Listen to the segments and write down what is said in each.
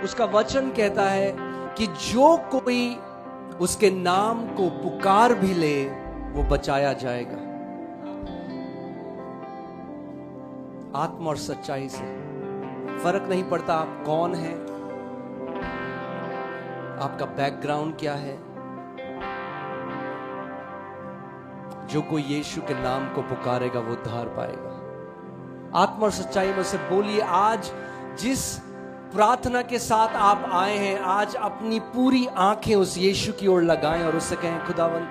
उसका वचन कहता है कि जो कोई उसके नाम को पुकार भी ले वो बचाया जाएगा। आत्मा और सच्चाई से फर्क नहीं पड़ता आप कौन हैं, आपका बैकग्राउंड क्या है। जो कोई यीशु के नाम को पुकारेगा वो उद्धार पाएगा। आत्मा और सच्चाई में से बोलिए, आज जिस प्रार्थना के साथ आप आए हैं, आज अपनी पूरी आंखें उस यीशु की ओर लगाएं और उससे कहें, खुदावन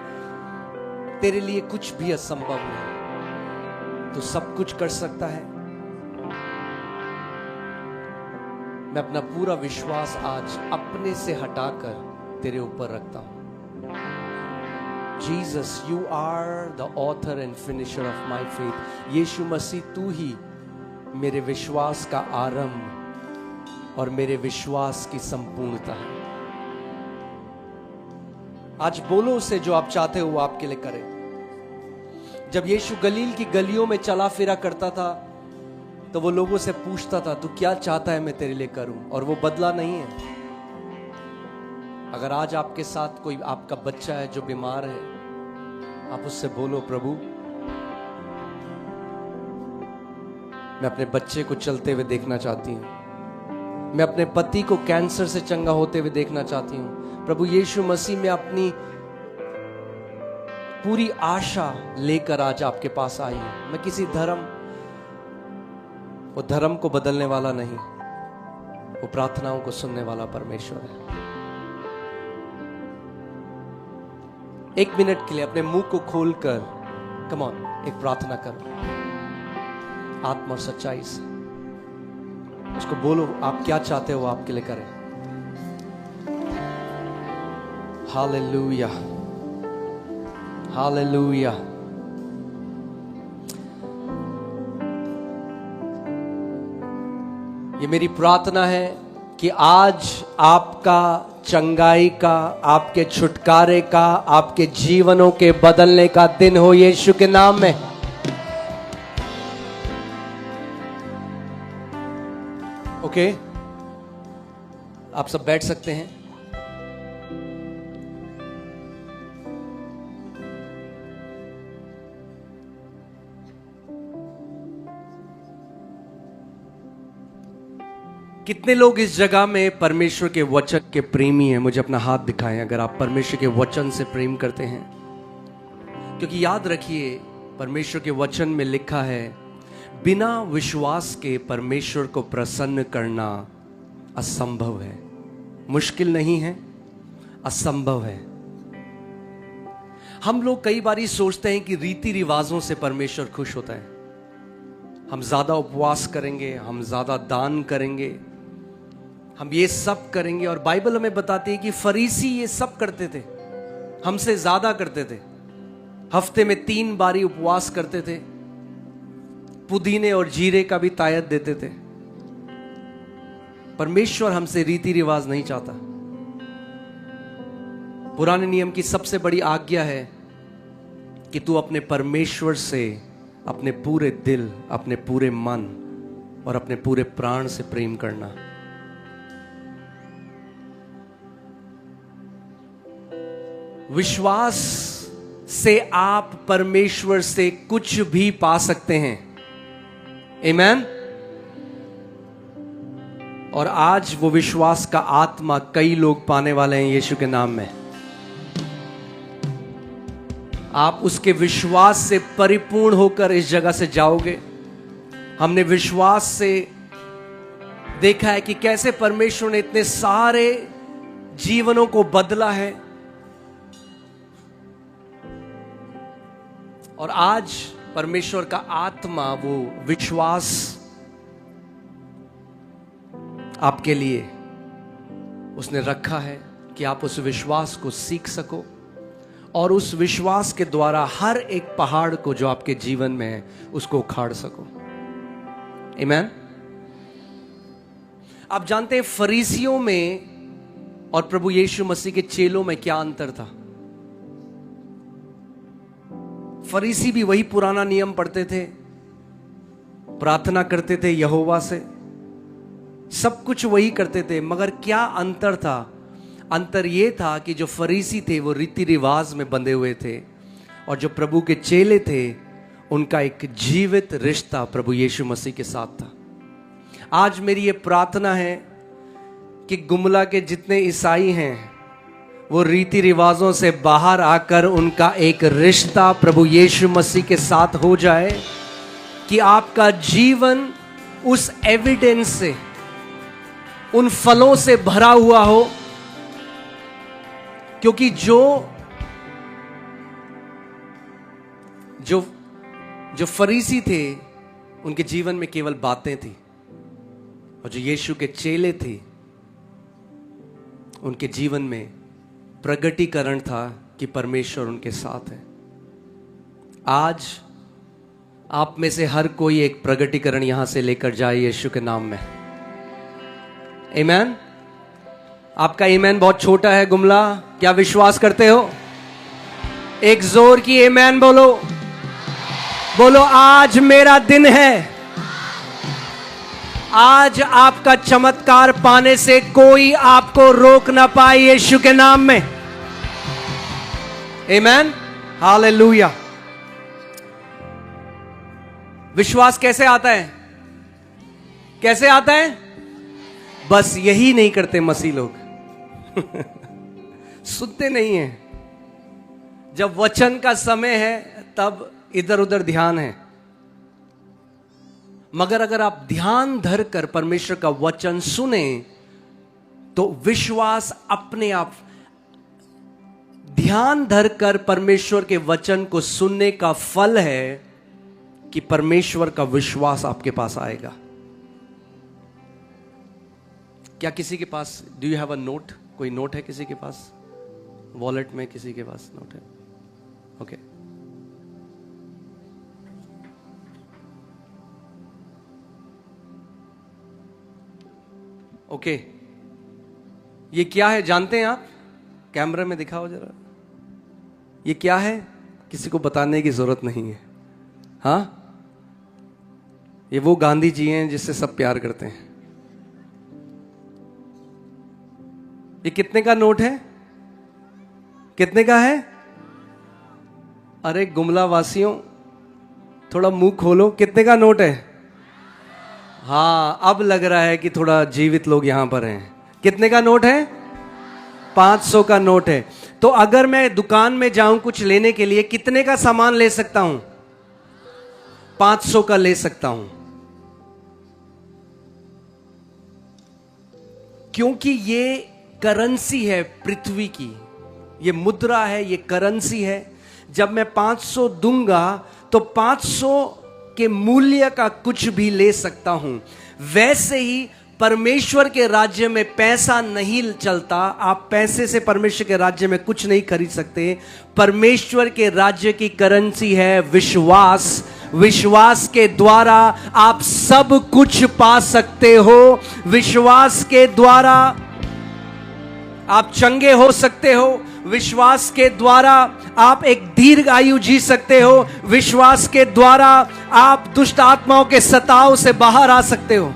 तेरे लिए कुछ भी असंभव नहीं, तू सब कुछ कर सकता है। मैं अपना पूरा विश्वास आज अपने से हटाकर तेरे ऊपर रखता हूं। Jesus, you are the author and finisher of my faith. Yeshu Masih, तू ही मेरे विश्वास का आरंभ और मेरे विश्वास की संपूर्णता है। आज बोलो उसे जो आप चाहते हो वो आपके लिए करे। जब यीशु गलील की गलियों में चला फिरा करता था तो वो लोगों से पूछता था, तू क्या चाहता है मैं तेरे लिए करूं, और वो बदला नहीं है। अगर आज आपके साथ कोई आपका बच्चा है जो बीमार है, आप उससे बोलो, प्रभु मैं अपने बच्चे को चलते हुए देखना चाहती हूं, मैं अपने पति को कैंसर से चंगा होते हुए देखना चाहती हूं। प्रभु यीशु मसीह, मैं अपनी पूरी आशा लेकर आज आपके पास आई हूं। मैं किसी वो धर्म को बदलने वाला नहीं, वो प्रार्थनाओं को सुनने वाला परमेश्वर है। एक मिनट के लिए अपने मुंह को खोलकर कम ऑन एक प्रार्थना करो, आत्मा और सच्चाई से उसको बोलो आप क्या चाहते हो आपके लिए करें। Hallelujah, hallelujah. ये मेरी प्रार्थना है कि आज आपका चंगाई का, आपके छुटकारे का, आपके जीवनों के बदलने का दिन हो यीशु के नाम में। ओके, आप सब बैठ सकते हैं। कितने लोग इस जगह में परमेश्वर के वचन के प्रेमी हैं? मुझे अपना हाथ दिखाएं अगर आप परमेश्वर के वचन से प्रेम करते हैं। क्योंकि याद रखिए, परमेश्वर के वचन में लिखा है, बिना विश्वास के परमेश्वर को प्रसन्न करना असंभव है। मुश्किल नहीं है, असंभव है। हम लोग कई बार सोचते हैं कि रीति रिवाजों से परमेश्वर खुश होता है। हम ज्यादा उपवास करेंगे, हम ज्यादा दान करेंगे, हम ये सब करेंगे। और बाइबल हमें बताती है कि फरीसी ये सब करते थे, हमसे ज्यादा करते थे। हफ्ते में 3 बारी उपवास करते थे, पुदीने और जीरे का भी तायत देते थे। परमेश्वर हमसे रीति रिवाज नहीं चाहता। पुराने नियम की सबसे बड़ी आज्ञा है कि तू अपने परमेश्वर से अपने पूरे दिल, अपने पूरे मन और अपने पूरे प्राण से प्रेम करना। विश्वास से आप परमेश्वर से कुछ भी पा सकते हैं। आमीन। और आज वो विश्वास का आत्मा कई लोग पाने वाले हैं यीशु के नाम में। आप उसके विश्वास से परिपूर्ण होकर इस जगह से जाओगे। हमने विश्वास से देखा है कि कैसे परमेश्वर ने इतने सारे जीवनों को बदला है। और आज परमेश्वर का आत्मा, वो विश्वास आपके लिए उसने रखा है कि आप उस विश्वास को सीख सको और उस विश्वास के द्वारा हर एक पहाड़ को जो आपके जीवन में है उसको उखाड़ सको। आमीन। आप जानते हैं फरीसियों में और प्रभु यीशु मसीह के चेलों में क्या अंतर था? फरीसी भी वही पुराना नियम पढ़ते थे, प्रार्थना करते थे यहोवा से, सब कुछ वही करते थे, मगर क्या अंतर था? अंतर ये था कि जो फरीसी थे वो रीति रिवाज में बंधे हुए थे, और जो प्रभु के चेले थे उनका एक जीवित रिश्ता प्रभु यीशु मसीह के साथ था। आज मेरी ये प्रार्थना है कि गुमला के जितने ईसाई हैं वो रीति रिवाजों से बाहर आकर उनका एक रिश्ता प्रभु यीशु मसीह के साथ हो जाए, कि आपका जीवन उस एविडेंस से, उन फलों से भरा हुआ हो। क्योंकि जो फरीसी थे उनके जीवन में केवल बातें थी, और जो यीशु के चेले थे उनके जीवन में प्रगटीकरण था कि परमेश्वर उनके साथ है। आज आप में से हर कोई एक प्रगटीकरण यहां से लेकर जाए यीशु के नाम में। आमीन। आपका ईमान बहुत छोटा है गुमला, क्या विश्वास करते हो? एक जोर की आमीन बोलो। बोलो, आज मेरा दिन है। आज आपका चमत्कार पाने से कोई आपको रोक ना पाए यीशु के नाम में। आमीन, हालेलुया। विश्वास कैसे आता है? कैसे आता है? बस यही नहीं करते मसीह लोग। सुनते नहीं है। जब वचन का समय है तब इधर उधर ध्यान है। मगर अगर आप ध्यान धर कर परमेश्वर का वचन सुने तो विश्वास अपने आप, ध्यान धर कर परमेश्वर के वचन को सुनने का फल है कि परमेश्वर का विश्वास आपके पास आएगा। क्या किसी के पास, do you have a note? कोई नोट है किसी के पास? वॉलेट में किसी के पास नोट है? ओके। ओके, ये क्या है जानते हैं आप? कैमरे में दिखाओ जरा। ये क्या है? किसी को बताने की जरूरत नहीं है। हाँ, ये वो गांधी जी हैं जिससे सब प्यार करते हैं। ये कितने का नोट है? कितने का है? अरे गुमला वासियों, थोड़ा मुंह खोलो। कितने का नोट है? हाँ, अब लग रहा है कि थोड़ा जीवित लोग यहां पर हैं। कितने का नोट है? 500 का नोट है। तो अगर मैं दुकान में जाऊं कुछ लेने के लिए, कितने का सामान ले सकता हूं? 500 का ले सकता हूं। क्योंकि ये करेंसी है पृथ्वी की, ये मुद्रा है, ये करेंसी है। जब मैं 500 दूंगा तो 500 के मूल्य का कुछ भी ले सकता हूं। वैसे ही परमेश्वर के राज्य में पैसा नहीं चलता। आप पैसे से परमेश्वर के राज्य में कुछ नहीं खरीद सकते। परमेश्वर के राज्य की करेंसी है विश्वास। विश्वास के द्वारा आप सब कुछ पा सकते हो। विश्वास के द्वारा आप चंगे हो सकते हो। विश्वास के द्वारा आप एक दीर्घ आयु जी सकते हो। विश्वास के द्वारा आप दुष्ट आत्माओं के सताव से बाहर आ सकते हो।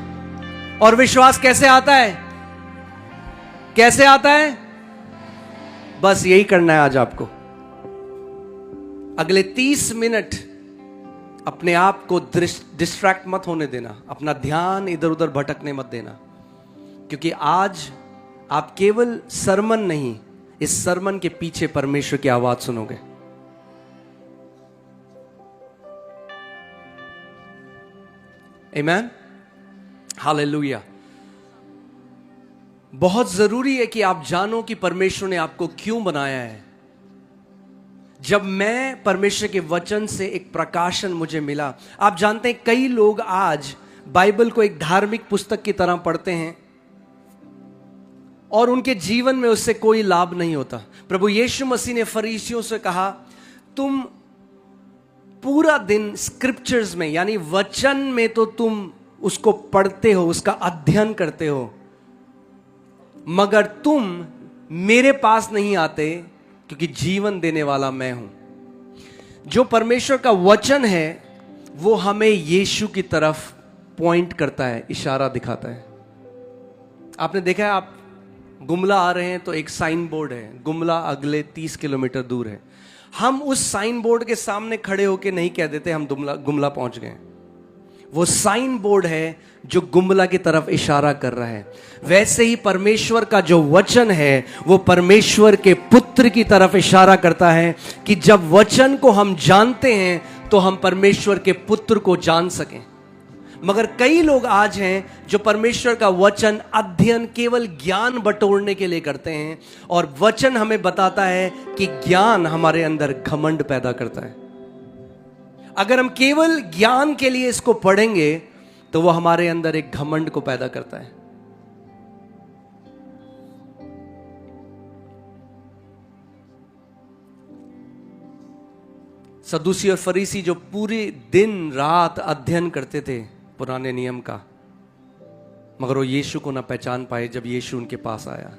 और विश्वास कैसे आता है? कैसे आता है? बस यही करना है आज आपको। अगले 30 मिनट अपने आप को डिस्ट्रैक्ट मत होने देना। अपना ध्यान इधर उधर भटकने मत देना। क्योंकि आज आप केवल सरमन नहीं, इस सरमन के पीछे परमेश्वर की आवाज सुनोगे। आमीन, हालेलुया। बहुत जरूरी है कि आप जानो कि परमेश्वर ने आपको क्यों बनाया है। जब मैं परमेश्वर के वचन से एक प्रकाशन मुझे मिला, आप जानते हैं कई लोग आज बाइबल को एक धार्मिक पुस्तक की तरह पढ़ते हैं और उनके जीवन में उससे कोई लाभ नहीं होता। प्रभु यीशु मसीह ने फरीसियों से कहा, तुम पूरा दिन स्क्रिप्चर्स में यानी वचन में तो तुम उसको पढ़ते हो, उसका अध्ययन करते हो, मगर तुम मेरे पास नहीं आते क्योंकि जीवन देने वाला मैं हूं। जो परमेश्वर का वचन है वो हमें यीशु की तरफ पॉइंट करता है, इशारा दिखाता है। आपने देखा है, आप गुमला आ रहे हैं तो एक साइन बोर्ड है, गुमला अगले 30 किलोमीटर दूर है। हम उस साइन बोर्ड के सामने खड़े होके नहीं कह देते हम गुमला पहुंच गए। वो साइन बोर्ड है जो गुमला की तरफ इशारा कर रहा है। वैसे ही परमेश्वर का जो वचन है वो परमेश्वर के पुत्र की तरफ इशारा करता है कि जब वचन को हम जानते हैं तो हम परमेश्वर के पुत्र को जान सकें। मगर कई लोग आज हैं जो परमेश्वर का वचन अध्ययन केवल ज्ञान बटोरने के लिए करते हैं, और वचन हमें बताता है कि ज्ञान हमारे अंदर घमंड पैदा करता है। अगर हम केवल ज्ञान के लिए इसको पढ़ेंगे तो वो हमारे अंदर एक घमंड को पैदा करता है। सदूसी और फरीसी जो पूरे दिन रात अध्ययन करते थे पुराने नियम का, मगर वो यीशु को ना पहचान पाए जब यीशु उनके पास आया।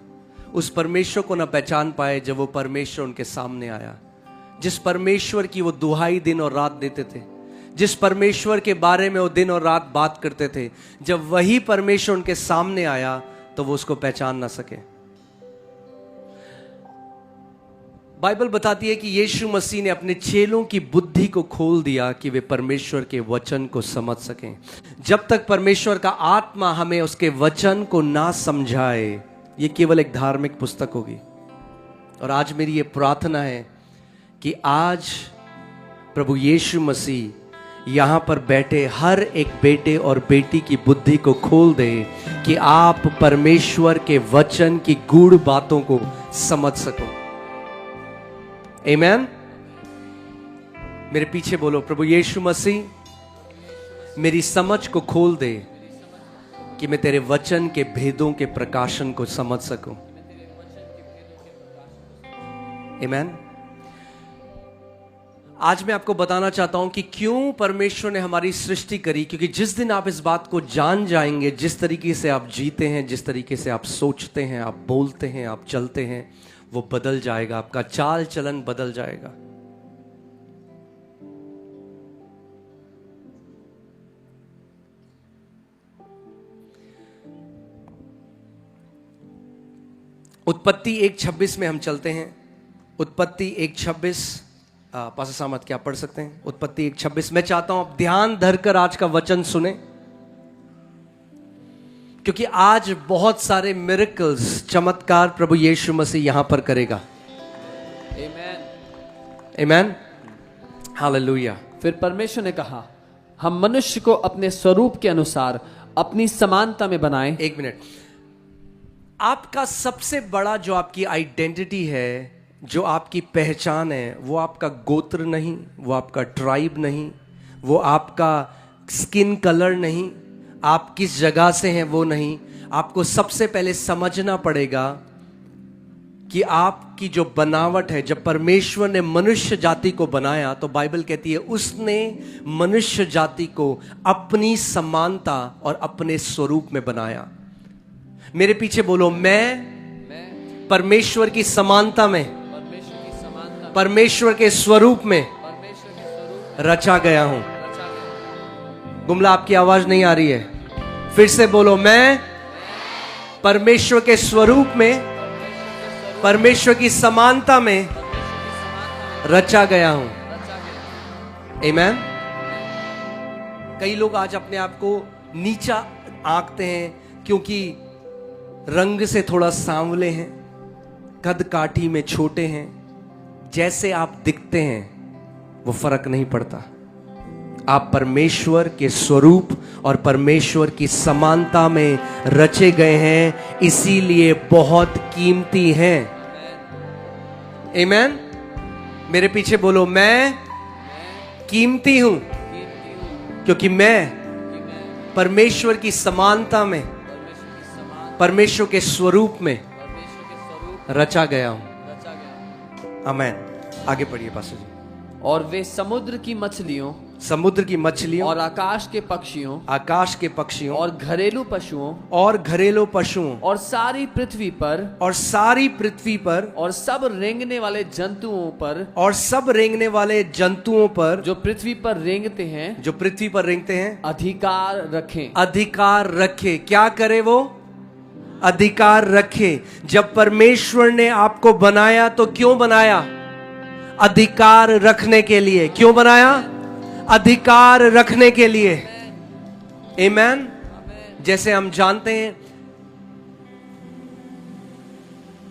उस परमेश्वर को ना पहचान पाए जब वो परमेश्वर उनके सामने आया, जिस परमेश्वर की वो दुहाई दिन और रात देते थे, जिस परमेश्वर के बारे में वो दिन और रात बात करते थे। जब वही परमेश्वर उनके सामने आया तो वो उसको पहचान ना सके। बाइबल बताती है कि यीशु मसीह ने अपने चेलों की बुद्धि को खोल दिया कि वे परमेश्वर के वचन को समझ सकें। जब तक परमेश्वर का आत्मा हमें उसके वचन को ना समझाए, ये केवल एक धार्मिक पुस्तक होगी। और आज मेरी ये प्रार्थना है कि आज प्रभु यीशु मसीह यहां पर बैठे हर एक बेटे और बेटी की बुद्धि को खोल दे कि आप परमेश्वर के वचन की गूढ़ बातों को समझ सको। आमीन। मेरे पीछे बोलो, प्रभु यीशु मसीह मेरी समझ को खोल दे कि मैं तेरे वचन के भेदों के प्रकाशन को समझ सकूं। आमीन। आज मैं आपको बताना चाहता हूं कि क्यों परमेश्वर ने हमारी सृष्टि करी, क्योंकि जिस दिन आप इस बात को जान जाएंगे, जिस तरीके से आप जीते हैं, जिस तरीके से आप सोचते हैं, आप बोलते हैं, आप चलते हैं, वो बदल जाएगा। आपका चाल चलन बदल जाएगा। उत्पत्ति 1:26 में हम चलते हैं। उत्पत्ति 1:26, पास्टर सामत क्या पढ़ सकते हैं? उत्पत्ति 1:26। मैं चाहता हूं आप ध्यान धरकर आज का वचन सुने, क्योंकि आज बहुत सारे मिरेकल्स, चमत्कार प्रभु यीशु मसीह यहां पर करेगा। आमेन, आमेन, हालेलुया। फिर परमेश्वर ने कहा, हम मनुष्य को अपने स्वरूप के अनुसार अपनी समानता में बनाएं। एक मिनट, आपका सबसे बड़ा जो आपकी आइडेंटिटी है, जो आपकी पहचान है, वो आपका गोत्र नहीं, वो आपका ट्राइब नहीं, वो आपका स्किन कलर नहीं, आप किस जगह से हैं वो नहीं। आपको सबसे पहले समझना पड़ेगा कि आपकी जो बनावट है, जब परमेश्वर ने मनुष्य जाति को बनाया तो बाइबल कहती है उसने मनुष्य जाति को अपनी समानता और अपने स्वरूप में बनाया। मेरे पीछे बोलो, मैं परमेश्वर की समानता में, परमेश्वर के स्वरूप में रचा गया हूं। गुमला आपकी आवाज नहीं आ रही है, फिर से बोलो, मैं परमेश्वर के स्वरूप में, परमेश्वर की समानता में रचा गया हूं। आमीन। कई लोग आज अपने आप को नीचा आंकते हैं क्योंकि रंग से थोड़ा सांवले हैं, कद काठी में छोटे हैं, जैसे आप दिखते हैं वो फर्क नहीं पड़ता। आप परमेश्वर के स्वरूप और परमेश्वर की समानता में रचे गए हैं, इसीलिए बहुत कीमती हैं। आमीन। मेरे पीछे बोलो, मैं कीमती हूं क्योंकि मैं परमेश्वर की समानता में, परमेश्वर के स्वरूप में रचा गया हूं। आमीन। आगे पढ़िए पास्टर जी। और वे समुद्र की मछलियों, समुद्र की मछलियों और आकाश के पक्षियों, आकाश के पक्षियों और घरेलू पशुओं, और घरेलू पशुओं, और सारी पृथ्वी पर, और सारी पृथ्वी पर, और सब रेंगने वाले जंतुओं पर, और सब रेंगने वाले जंतुओं पर, जो पृथ्वी पर रेंगते हैं, जो पृथ्वी पर रेंगते हैं, अधिकार रखें। अधिकार रखे। क्या करे वो? अधिकार रखे। जब परमेश्वर ने आपको बनाया तो क्यों बनाया? अधिकार रखने के लिए। क्यों बनाया? अधिकार रखने के लिए। आमीन। जैसे हम जानते हैं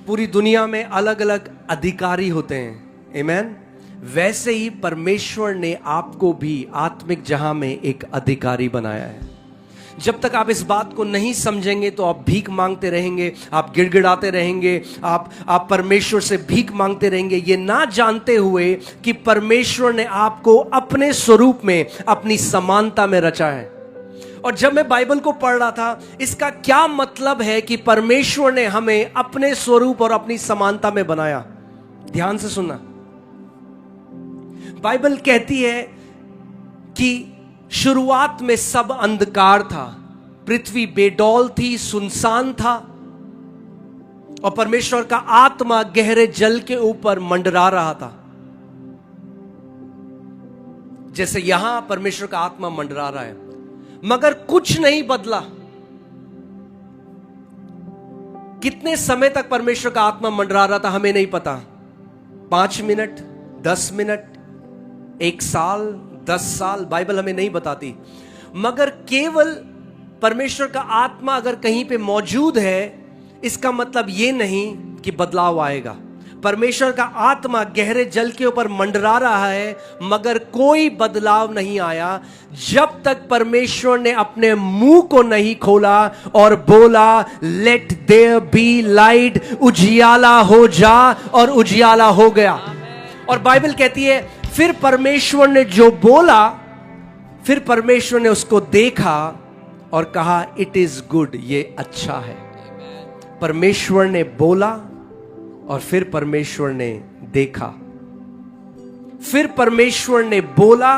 पूरी दुनिया में अलग अलग अधिकारी होते हैं, आमीन, वैसे ही परमेश्वर ने आपको भी आत्मिक जहां में एक अधिकारी बनाया है। जब तक आप इस बात को नहीं समझेंगे तो आप भीख मांगते रहेंगे, आप गिड़गिड़ाते रहेंगे, आप परमेश्वर से भीख मांगते रहेंगे, ये ना जानते हुए कि परमेश्वर ने आपको अपने स्वरूप में, अपनी समानता में रचा है। और जब मैं बाइबल को पढ़ रहा था, इसका क्या मतलब है कि परमेश्वर ने हमें अपने स्वरूप और अपनी समानता में बनाया? ध्यान से सुनना। बाइबल कहती है कि शुरुआत में सब अंधकार था, पृथ्वी बेडौल थी, सुनसान था, और परमेश्वर का आत्मा गहरे जल के ऊपर मंडरा रहा था। जैसे यहां परमेश्वर का आत्मा मंडरा रहा है, मगर कुछ नहीं बदला। कितने समय तक परमेश्वर का आत्मा मंडरा रहा था हमें नहीं पता। 5 मिनट, 10 मिनट, 1 साल, 10 साल, बाइबल हमें नहीं बताती। मगर केवल परमेश्वर का आत्मा अगर कहीं पे मौजूद है, इसका मतलब यह नहीं कि बदलाव आएगा। परमेश्वर का आत्मा गहरे जल के ऊपर मंडरा रहा है, मगर कोई बदलाव नहीं आया जब तक परमेश्वर ने अपने मुंह को नहीं खोला और बोला, लेट देयर बी लाइट, उजियाला हो जा, और उजियाला हो गया। और बाइबल कहती है फिर परमेश्वर ने जो बोला, फिर परमेश्वर ने उसको देखा और कहा इट इज गुड, ये अच्छा है। परमेश्वर ने बोला और फिर परमेश्वर ने देखा। फिर परमेश्वर ने बोला,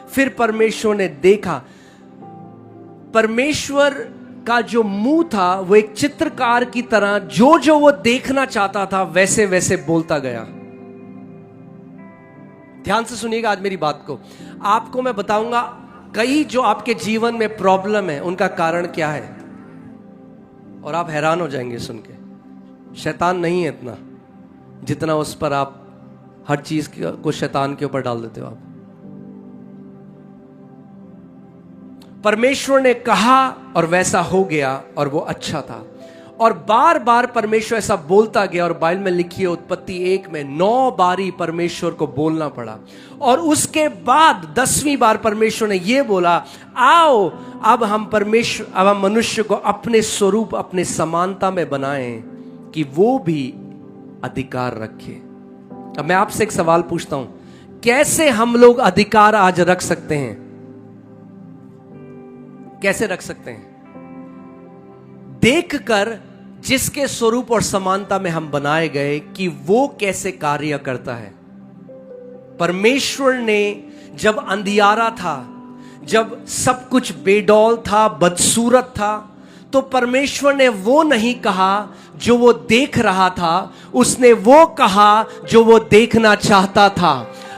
फिर परमेश्वर ने देखा। परमेश्वर का जो मुंह था वो एक चित्रकार की तरह जो जो वो देखना चाहता था वैसे वैसे बोलता गया। ध्यान से सुनिएगा आज मेरी बात को। आपको मैं बताऊंगा कई जो आपके जीवन में प्रॉब्लम है उनका कारण क्या है, और आप हैरान हो जाएंगे सुन के। शैतान नहीं है इतना जितना उस पर आप हर चीज को शैतान के ऊपर डाल देते हो आप। परमेश्वर ने कहा और वैसा हो गया और वो अच्छा था। और बार बार परमेश्वर ऐसा बोलता गया, और बाइबल में लिखी है उत्पत्ति 1 में 9 बारी परमेश्वर को बोलना पड़ा। और उसके बाद 10वीं बार परमेश्वर ने यह बोला, आओ अब हम मनुष्य को अपने स्वरूप, अपने समानता में बनाएं कि वो भी अधिकार रखे। अब मैं आपसे एक सवाल पूछता हूं, कैसे हम लोग अधिकार आज रख सकते हैं? कैसे रख सकते हैं? देखकर जिसके स्वरूप और समानता में हम बनाए गए कि वो कैसे कार्य करता है। परमेश्वर ने जब अंधियारा था, जब सब कुछ बेडौल था, बदसूरत था, तो परमेश्वर ने वो नहीं कहा जो वो देख रहा था, उसने वो कहा जो वो देखना चाहता था।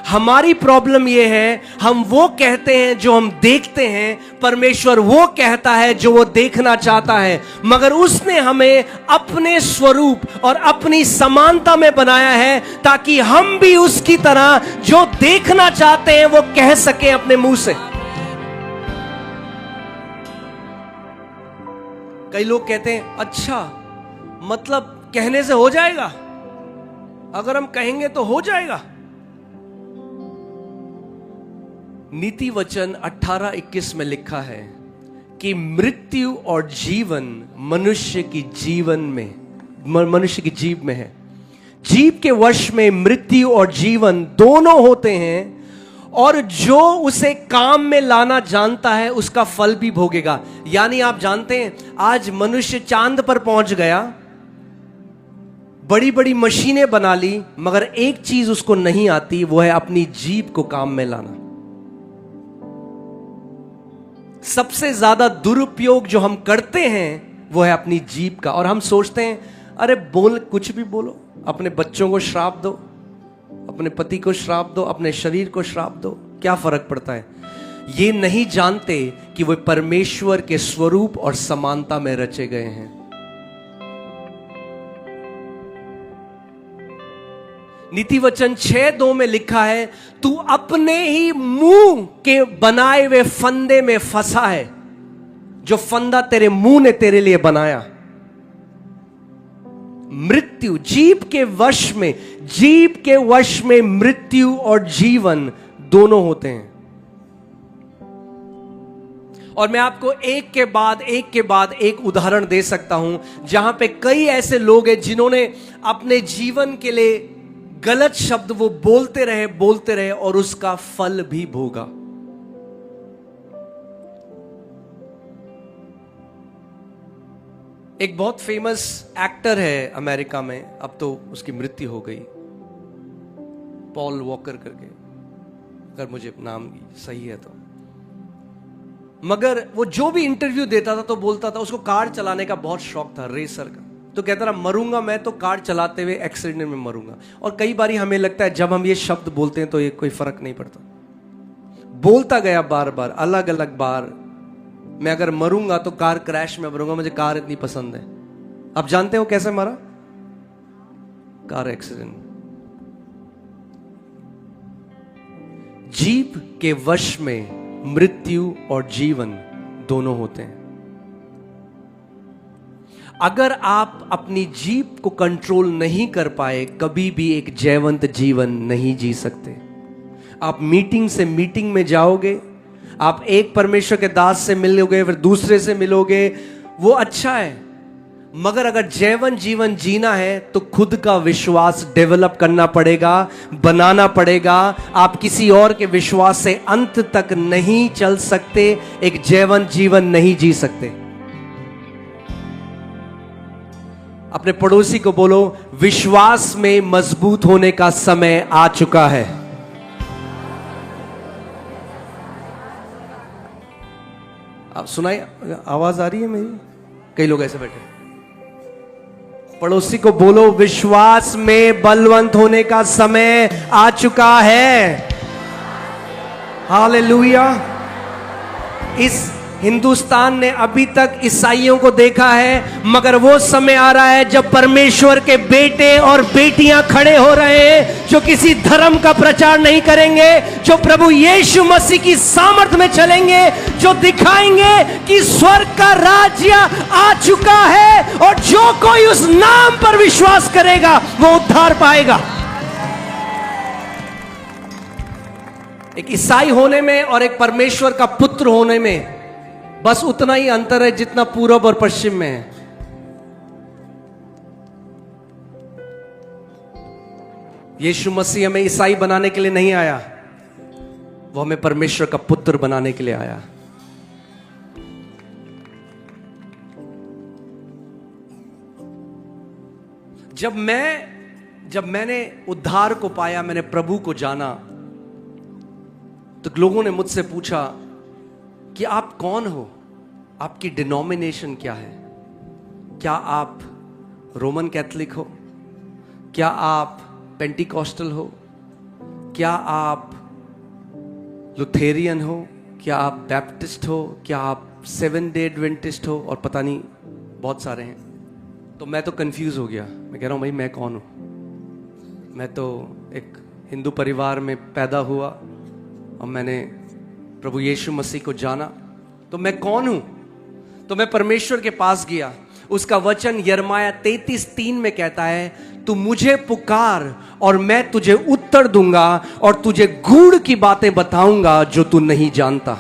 हमारी प्रॉब्लम ये है, हम वो कहते हैं जो हम देखते हैं, परमेश्वर वो कहता है जो वो देखना चाहता है। मगर उसने हमें अपने स्वरूप और अपनी समानता में बनाया है ताकि हम भी उसकी तरह जो देखना चाहते हैं वो कह सके अपने मुंह से। कई लोग कहते हैं अच्छा, मतलब कहने से हो जाएगा, अगर हम कहेंगे तो हो जाएगा। नीति वचन 18:21 में लिखा है कि मृत्यु और जीवन मनुष्य की जीव में है। जीव के वश में मृत्यु और जीवन दोनों होते हैं, और जो उसे काम में लाना जानता है उसका फल भी भोगेगा। यानी आप जानते हैं आज मनुष्य चांद पर पहुंच गया, बड़ी बड़ी मशीनें बना ली, मगर एक चीज उसको नहीं आती, वो है अपनी जीभ को काम में लाना। सबसे ज्यादा दुरुपयोग जो हम करते हैं वो है अपनी जीभ का। और हम सोचते हैं अरे बोल, कुछ भी बोलो, अपने बच्चों को श्राप दो, अपने पति को श्राप दो, अपने शरीर को श्राप दो, क्या फर्क पड़ता है? ये नहीं जानते कि वे परमेश्वर के स्वरूप और समानता में रचे गए हैं। नीति वचन 6:2 में लिखा है, तू अपने ही मुंह के बनाए हुए फंदे में फंसा है, जो फंदा तेरे मुंह ने तेरे लिए बनाया। मृत्यु जीभ के वश में मृत्यु और जीवन दोनों होते हैं। और मैं आपको एक के बाद एक उदाहरण दे सकता हूं, जहां पे कई ऐसे लोग हैं जिन्होंने अपने जीवन के लिए गलत शब्द वो बोलते रहे और उसका फल भी भोगा। एक बहुत फेमस एक्टर है अमेरिका में, अब तो उसकी मृत्यु हो गई, पॉल वॉकर करके, अगर मुझे नाम सही है तो। मगर वो जो भी इंटरव्यू देता था तो बोलता था उसको कार चलाने का बहुत शौक था, रेसर का। तो कहता रहा, मरूंगा मैं तो कार चलाते हुए एक्सीडेंट में मरूंगा। और कई बार हमें लगता है जब हम ये शब्द बोलते हैं तो ये कोई फर्क नहीं पड़ता। बोलता गया बार बार, अलग अलग बार, मैं अगर मरूंगा तो कार क्रैश में मरूंगा, मुझे कार इतनी पसंद है। आप जानते हो कैसे मरा? Car accident. जीभ के वश में मृत्यु और जीवन दोनों होते हैं। अगर आप अपनी जीभ को कंट्रोल नहीं कर पाए, कभी भी एक जयवंत जीवन नहीं जी सकते। आप मीटिंग से मीटिंग में जाओगे, आप एक परमेश्वर के दास से मिलोगे, फिर दूसरे से मिलोगे, वो अच्छा है। मगर अगर जैवन जीवन जीना है तो खुद का विश्वास डेवलप करना पड़ेगा, बनाना पड़ेगा। आप किसी और के विश्वास से अंत तक नहीं चल सकते, एक जैवन जीवन नहीं जी सकते। अपने पड़ोसी को बोलो, विश्वास में मजबूत होने का समय आ चुका है। आप सुनाई आवाज आ रही है मेरी? कई लोग ऐसे बैठे। पड़ोसी को बोलो, विश्वास में बलवंत होने का समय आ चुका है। हालेलुया। इस हिंदुस्तान ने अभी तक ईसाइयों को देखा है, मगर वो समय आ रहा है जब परमेश्वर के बेटे और बेटियां खड़े हो रहे हैं, जो किसी धर्म का प्रचार नहीं करेंगे, जो प्रभु यीशु मसीह की सामर्थ में चलेंगे, जो दिखाएंगे कि स्वर्ग का राज्य आ चुका है और जो कोई उस नाम पर विश्वास करेगा वो उद्धार पाएगा। एक ईसाई होने में और एक परमेश्वर का पुत्र होने में बस उतना ही अंतर है जितना पूरब और पश्चिम में है। यीशु मसीह हमें ईसाई बनाने के लिए नहीं आया, वो हमें परमेश्वर का पुत्र बनाने के लिए आया। जब मैंने उद्धार को पाया, मैंने प्रभु को जाना, तो लोगों ने मुझसे पूछा कि आप कौन हो, आपकी डिनोमिनेशन क्या है? क्या आप रोमन कैथोलिक हो? क्या आप पेंटिकॉस्टल हो? क्या आप लुथेरियन हो? क्या आप बैप्टिस्ट हो? क्या आप 7 डे एडवेंटिस्ट हो? और पता नहीं बहुत सारे हैं। तो मैं तो कंफ्यूज हो गया। मैं कह रहा हूं भाई, मैं कौन हूं? मैं तो एक हिंदू परिवार में पैदा हुआ और मैंने प्रभु यीशु मसीह को जाना, तो मैं कौन हूं? तो मैं परमेश्वर के पास गया। उसका वचन यिर्मयाह 33:3 में कहता है, तू मुझे पुकार और मैं तुझे उत्तर दूंगा और तुझे गूढ़ की बातें बताऊंगा जो तू नहीं जानता।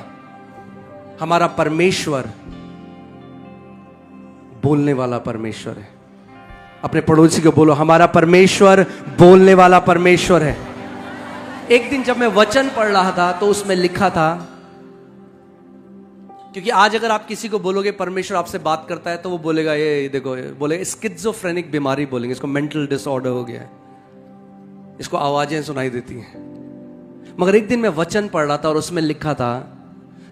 हमारा परमेश्वर बोलने वाला परमेश्वर है। अपने पड़ोसी को बोलो, हमारा परमेश्वर बोलने वाला परमेश्वर है। एक दिन जब मैं वचन पढ़ रहा था तो उसमें लिखा था, क्योंकि आज अगर आप किसी को बोलोगे परमेश्वर आपसे बात करता है, तो वो बोलेगा ये देखो, बोले स्किज़ोफ्रेनिक बीमारी बोलेंगे इसको, मेंटल डिसऑर्डर हो गया है, इसको आवाजें सुनाई देती हैं। मगर एक दिन मैं वचन पढ़ रहा था और उसमें लिखा था,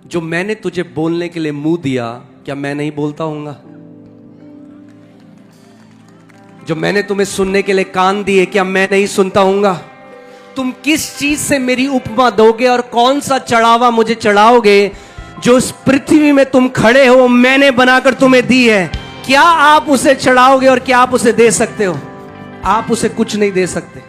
जो मैंने तुझे बोलने के लिए मुंह दिया, क्या मैं नहीं बोलता हूंगा? जो मैंने तुम्हें सुनने के लिए कान दिए, क्या मैं नहीं सुनता हूंगा? तुम किस चीज से मेरी उपमा दोगे और कौन सा चढ़ावा मुझे चढ़ाओगे? जो इस पृथ्वी में तुम खड़े हो मैंने बनाकर तुम्हें दी है, क्या आप उसे चढ़ाओगे और क्या आप उसे दे सकते हो? आप उसे कुछ नहीं दे सकते।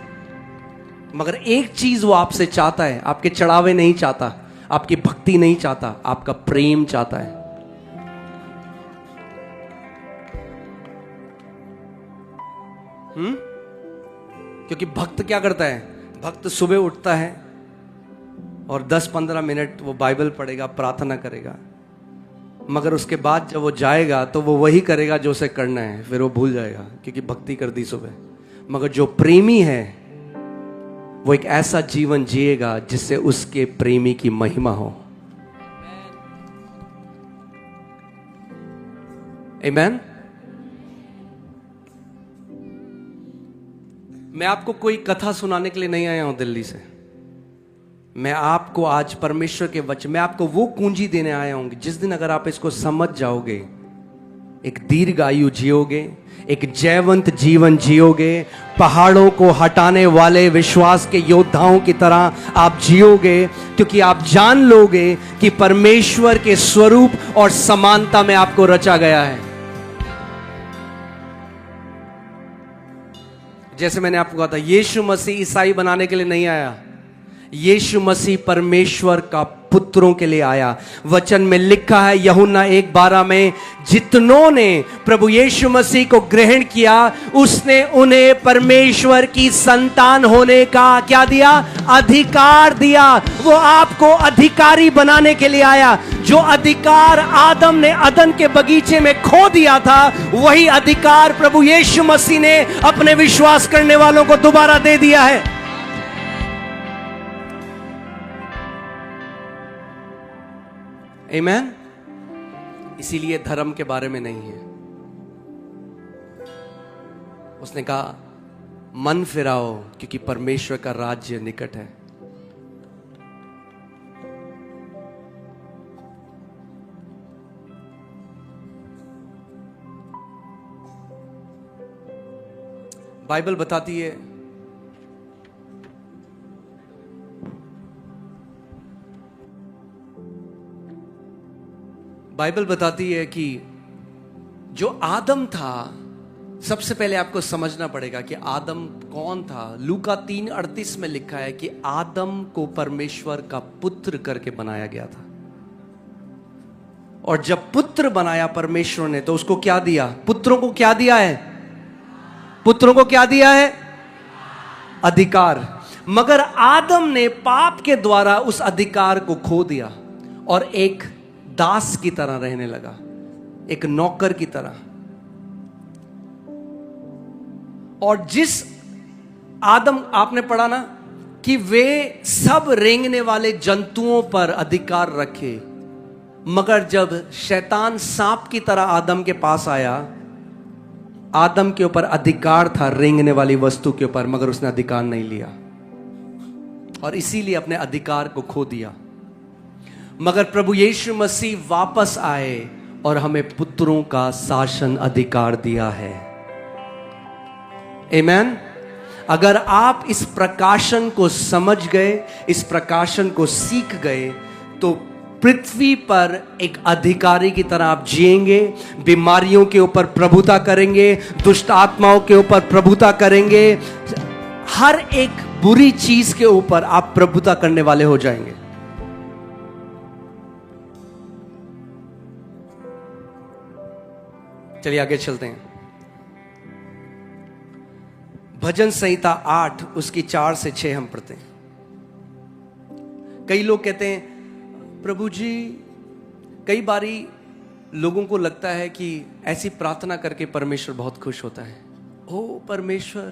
मगर एक चीज वो आपसे चाहता है, आपके चढ़ावे नहीं चाहता, आपकी भक्ति नहीं चाहता, आपका प्रेम चाहता है। क्योंकि भक्त क्या करता है? भक्त सुबह उठता है और 10-15 मिनट वो बाइबल पढ़ेगा, प्रार्थना करेगा, मगर उसके बाद जब वो जाएगा तो वो वही करेगा जो उसे करना है, फिर वो भूल जाएगा क्योंकि भक्ति कर दी सुबह। मगर जो प्रेमी है वो एक ऐसा जीवन जिएगा जिससे उसके प्रेमी की महिमा हो। आमीन। मैं आपको कोई कथा सुनाने के लिए नहीं आया हूं दिल्ली से। मैं आपको आज परमेश्वर के वचन, मैं आपको वो कुंजी देने आया हूं जिस दिन अगर आप इसको समझ जाओगे, एक दीर्घ आयु जियोगे, एक जयवंत जीवन जियोगे, पहाड़ों को हटाने वाले विश्वास के योद्धाओं की तरह आप जियोगे, क्योंकि आप जान लोगे कि परमेश्वर के स्वरूप और समानता में आपको रचा गया है। जैसे मैंने आपको कहा था, यीशु मसीह ईसाई बनाने के लिए नहीं आया, यीशु मसीह परमेश्वर का पुत्रों के लिए आया। वचन में लिखा है यूहन्ना 1:12 में, जितनों ने प्रभु यीशु मसीह को ग्रहण किया उसने उन्हें परमेश्वर की संतान होने का क्या दिया? अधिकार दिया। वो आपको अधिकारी बनाने के लिए आया। जो अधिकार आदम ने अदन के बगीचे में खो दिया था, वही अधिकार प्रभु यीशु मसीह ने अपने विश्वास करने वालों को दोबारा दे दिया है। आमीन। इसीलिए धर्म के बारे में नहीं है। उसने कहा मन फिराओ क्योंकि परमेश्वर का राज्य निकट है। बाइबल बताती है, बाइबल बताती है कि जो आदम था, सबसे पहले आपको समझना पड़ेगा कि आदम कौन था। लूका 3:38 में लिखा है कि आदम को परमेश्वर का पुत्र करके बनाया गया था। और जब पुत्र बनाया परमेश्वर ने, तो उसको क्या दिया? पुत्रों को क्या दिया है? पुत्रों को क्या दिया है? अधिकार। मगर आदम ने पाप के द्वारा उस अधिकार को खो दिया और एक दास की तरह रहने लगा, एक नौकर की तरह। और जिस आदम, आपने पढ़ा ना कि वे सब रेंगने वाले जंतुओं पर अधिकार रखे, मगर जब शैतान सांप की तरह आदम के पास आया, आदम के ऊपर अधिकार था रेंगने वाली वस्तु के ऊपर, मगर उसने अधिकार नहीं लिया और इसीलिए अपने अधिकार को खो दिया। मगर प्रभु यीशु मसीह वापस आए और हमें पुत्रों का शासन अधिकार दिया है। आमीन। अगर आप इस प्रकाशन को समझ गए, इस प्रकाशन को सीख गए, तो पृथ्वी पर एक अधिकारी की तरह आप जिएंगे, बीमारियों के ऊपर प्रभुता करेंगे, दुष्ट आत्माओं के ऊपर प्रभुता करेंगे, हर एक बुरी चीज के ऊपर आप प्रभुता करने वाले हो जाएंगे। चलिए आगे चलते हैं। भजन संहिता 8 उसकी 4 से 6 हम पढ़ते हैं। कई लोग कहते हैं प्रभु जी, कई बारी लोगों को लगता है कि ऐसी प्रार्थना करके परमेश्वर बहुत खुश होता है। ओ परमेश्वर,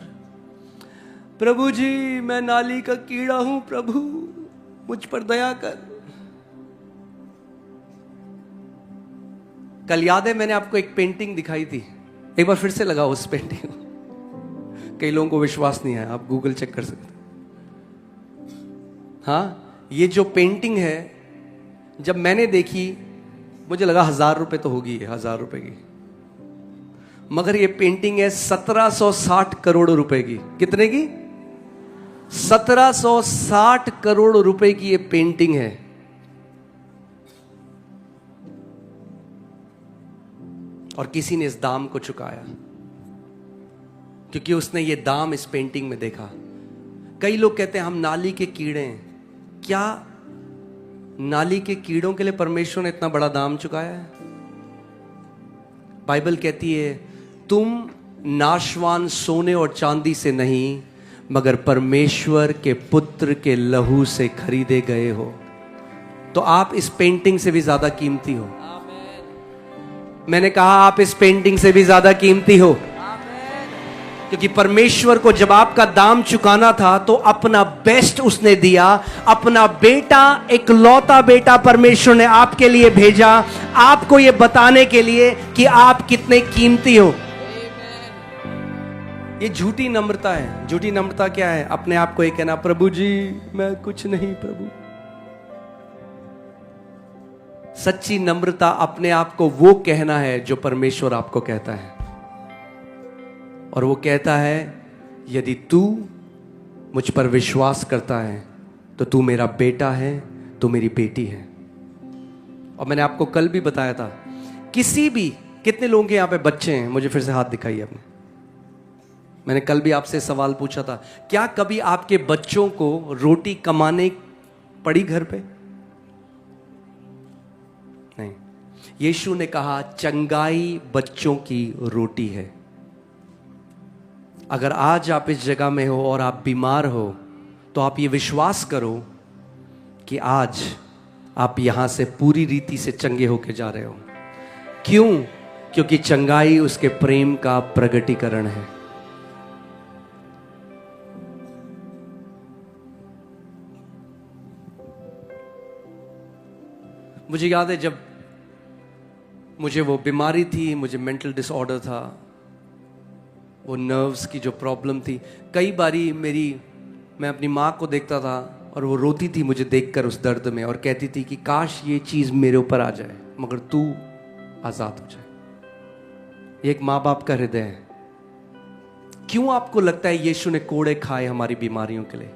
प्रभु जी मैं नाली का कीड़ा हूं, प्रभु मुझ पर दया कर। कल याद है मैंने आपको एक पेंटिंग दिखाई थी, एक बार फिर से लगाओ उस पेंटिंग को। कई लोगों को विश्वास नहीं है, आप गूगल चेक कर सकते। हाँ, ये जो पेंटिंग है जब मैंने देखी मुझे लगा 1000 रुपए तो होगी, 1000 रुपए की, मगर ये पेंटिंग है 1760 करोड़ रुपए की। कितने की? 1760 करोड़ रुपए की ये पेंटिंग है। और किसी ने इस दाम को चुकाया क्योंकि उसने ये दाम इस पेंटिंग में देखा। कई लोग कहते हैं हम नाली के कीड़े हैं। क्या नाली के कीड़ों के लिए परमेश्वर ने इतना बड़ा दाम चुकाया है? बाइबल कहती है तुम नाशवान सोने और चांदी से नहीं मगर परमेश्वर के पुत्र के लहू से खरीदे गए हो। तो आप इस पेंटिंग से भी ज्यादा कीमती हो। मैंने कहा आप इस पेंटिंग से भी ज्यादा कीमती हो, क्योंकि परमेश्वर को जब आपका दाम चुकाना था तो अपना बेस्ट उसने दिया। अपना बेटा, इकलौता बेटा परमेश्वर ने आपके लिए भेजा, आपको यह बताने के लिए कि आप कितने कीमती हो। ये झूठी नम्रता है। झूठी नम्रता क्या है? अपने आप को ये कहना, प्रभु जी मैं कुछ नहीं प्रभु। सच्ची नम्रता अपने आप को वो कहना है जो परमेश्वर आपको कहता है, और वो कहता है यदि तू मुझ पर विश्वास करता है तो तू मेरा बेटा है, तू मेरी बेटी है। और मैंने आपको कल भी बताया था, किसी भी, कितने लोगों के यहां पे बच्चे हैं? मुझे फिर से हाथ दिखाइए अपने। मैंने कल भी आपसे सवाल पूछा था, क्या कभी आपके बच्चों को रोटी कमाने पड़ी घर पे? नहीं। यीशु ने कहा चंगाई बच्चों की रोटी है। अगर आज आप इस जगह में हो और आप बीमार हो तो आप ये विश्वास करो कि आज आप यहां से पूरी रीति से चंगे होके जा रहे हो। क्यों? क्योंकि चंगाई उसके प्रेम का प्रगटीकरण है। मुझे याद है जब मुझे वो बीमारी थी, मुझे मेंटल डिसऑर्डर था, वो नर्व्स की जो प्रॉब्लम थी, कई बारी मैं अपनी माँ को देखता था और वो रोती थी मुझे देखकर उस दर्द में, और कहती थी कि काश ये चीज़ मेरे ऊपर आ जाए मगर तू आज़ाद हो जाए। ये एक माँ बाप का हृदय है। क्यों आपको लगता है यीशु ने कोड़े खाए हमारी बीमारियों के लिए?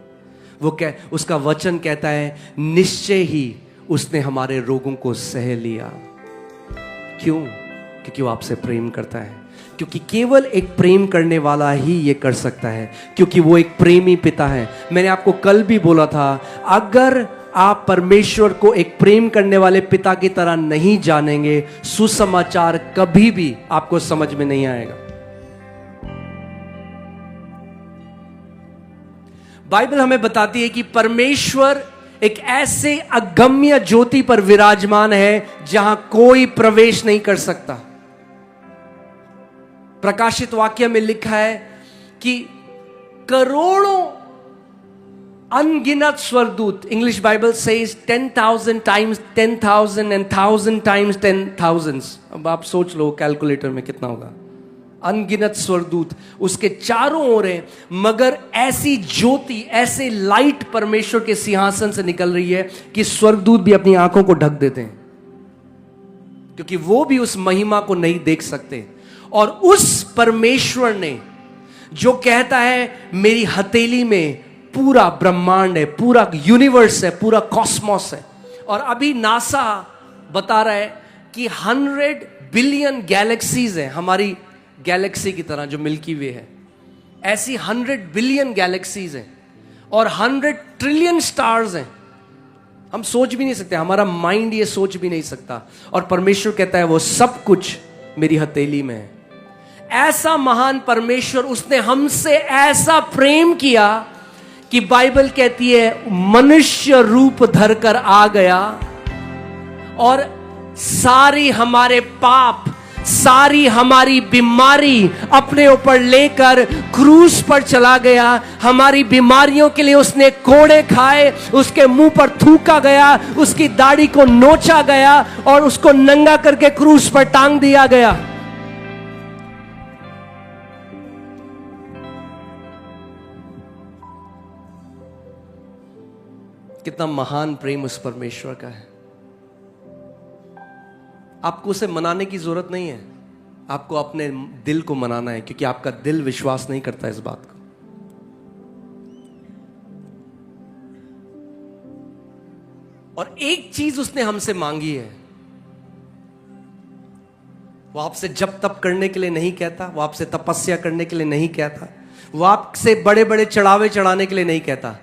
वो उसका वचन कहता है निश्चय ही उसने हमारे रोगों को सह लिया। क्यों? क्योंकि वो आपसे प्रेम करता है। क्योंकि केवल एक प्रेम करने वाला ही ये कर सकता है, क्योंकि वो एक प्रेमी पिता है। मैंने आपको कल भी बोला था, अगर आप परमेश्वर को एक प्रेम करने वाले पिता की तरह नहीं जानेंगे, सुसमाचार कभी भी आपको समझ में नहीं आएगा। बाइबल हमें बताती है कि परमेश्वर एक ऐसे अगम्य ज्योति पर विराजमान है जहां कोई प्रवेश नहीं कर सकता। प्रकाशित वाक्य में लिखा है कि करोड़ों अनगिनत स्वर्गदूत, English Bible says 10,000 times 10,000 and 1,000 times 10,000। अब आप सोच लो कैलकुलेटर में कितना होगा। अनगिनत स्वर्गदूत उसके चारों ओर हैं, मगर ऐसी ज्योति, ऐसे लाइट परमेश्वर के सिंहासन से निकल रही है कि स्वर्गदूत भी अपनी आंखों को ढक देते हैं, क्योंकि वो भी उस महिमा को नहीं देख सकते। और उस परमेश्वर ने जो कहता है मेरी हथेली में पूरा ब्रह्मांड है, पूरा यूनिवर्स है, पूरा कॉस्मोस है, और अभी नासा बता रहा है कि 100 बिलियन गैलेक्सीज हैं हमारी गैलेक्सी की तरह, जो मिल्की वे है, ऐसी 100 बिलियन गैलेक्सीज हैं और 100 ट्रिलियन स्टार्स हैं। हम सोच भी नहीं सकते, हमारा माइंड ये सोच भी नहीं सकता। और परमेश्वर कहता है वो सब कुछ मेरी हथेली में है। ऐसा महान परमेश्वर, उसने हमसे ऐसा प्रेम किया कि बाइबल कहती है मनुष्य रूप धरकर आ गया और सारी हमारे पाप, सारी हमारी बीमारी अपने ऊपर लेकर क्रूस पर चला गया। हमारी बीमारियों के लिए उसने कोड़े खाए, उसके मुंह पर थूका गया, उसकी दाढ़ी को नोचा गया और उसको नंगा करके क्रूस पर टांग दिया गया। कितना महान प्रेम उस परमेश्वर का है। आपको उसे मनाने की जरूरत नहीं है, आपको अपने दिल को मनाना है, क्योंकि आपका दिल विश्वास नहीं करता इस बात को। और एक चीज उसने हमसे मांगी है, वो आपसे जप तप करने के लिए नहीं कहता, वो आपसे तपस्या करने के लिए नहीं कहता, वो आपसे बड़े बड़े चढ़ावे चढ़ाने के लिए नहीं कहता।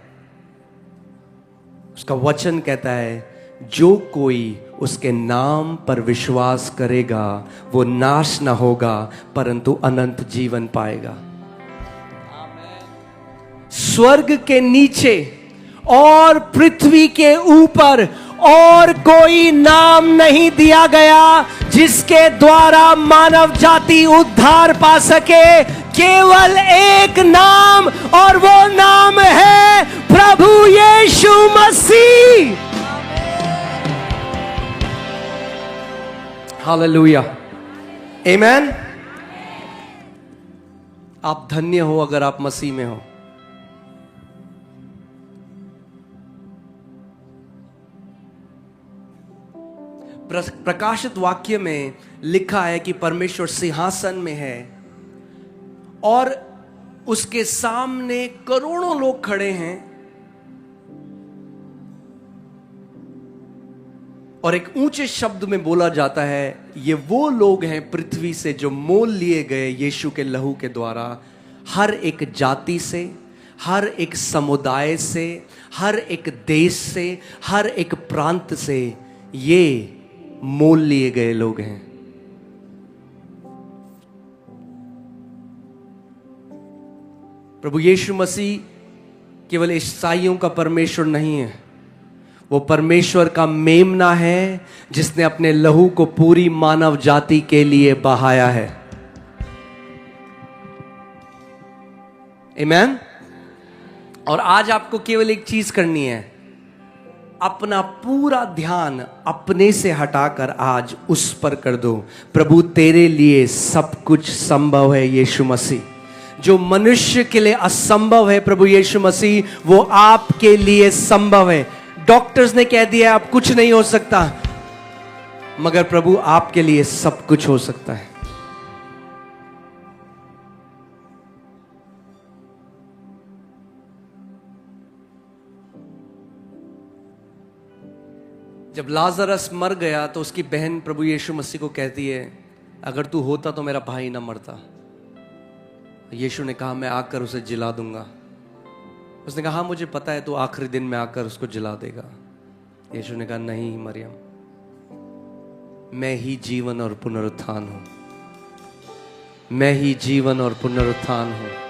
उसका वचन कहता है जो कोई उसके नाम पर विश्वास करेगा वो नाश ना होगा परंतु अनंत जीवन पाएगा। स्वर्ग के नीचे और पृथ्वी के ऊपर और कोई नाम नहीं दिया गया जिसके द्वारा मानव जाति उद्धार पा सके, केवल एक नाम, और वो नाम है प्रभु यीशु मसीह। हालेलुया, आमेन। आप धन्य हो अगर आप मसीह में हो। प्रकाशित वाक्य में लिखा है कि परमेश्वर सिंहासन में है और उसके सामने करोड़ों लोग खड़े हैं, और एक ऊंचे शब्द में बोला जाता है ये वो लोग हैं पृथ्वी से जो मोल लिए गए यीशु के लहू के द्वारा, हर एक जाति से, हर एक समुदाय से, हर एक देश से, हर एक प्रांत से ये मोल लिए गए लोग हैं। प्रभु यीशु मसीह केवल ईसाइयों का परमेश्वर नहीं है, वो परमेश्वर का मेमना है जिसने अपने लहू को पूरी मानव जाति के लिए बहाया है। आमेन। और आज आपको केवल एक चीज करनी है, अपना पूरा ध्यान अपने से हटाकर आज उस पर कर दो। प्रभु तेरे लिए सब कुछ संभव है यीशु मसीह। जो मनुष्य के लिए असंभव है प्रभु यीशु मसीह, वो आपके लिए संभव है। डॉक्टर्स ने कह दिया आप कुछ नहीं हो सकता, मगर प्रभु आपके लिए सब कुछ हो सकता है। जब लाजरस मर गया तो उसकी बहन प्रभु यीशु मसीह को कहती है अगर तू होता तो मेरा भाई ना मरता। यीशु ने कहा मैं आकर उसे जिला दूंगा। उसने कहा हाँ मुझे पता है तू आखिरी दिन में आकर उसको जिला देगा। यीशु ने कहा नहीं मरियम, मैं ही जीवन और पुनरुत्थान हूं, मैं ही जीवन और पुनरुत्थान हूं।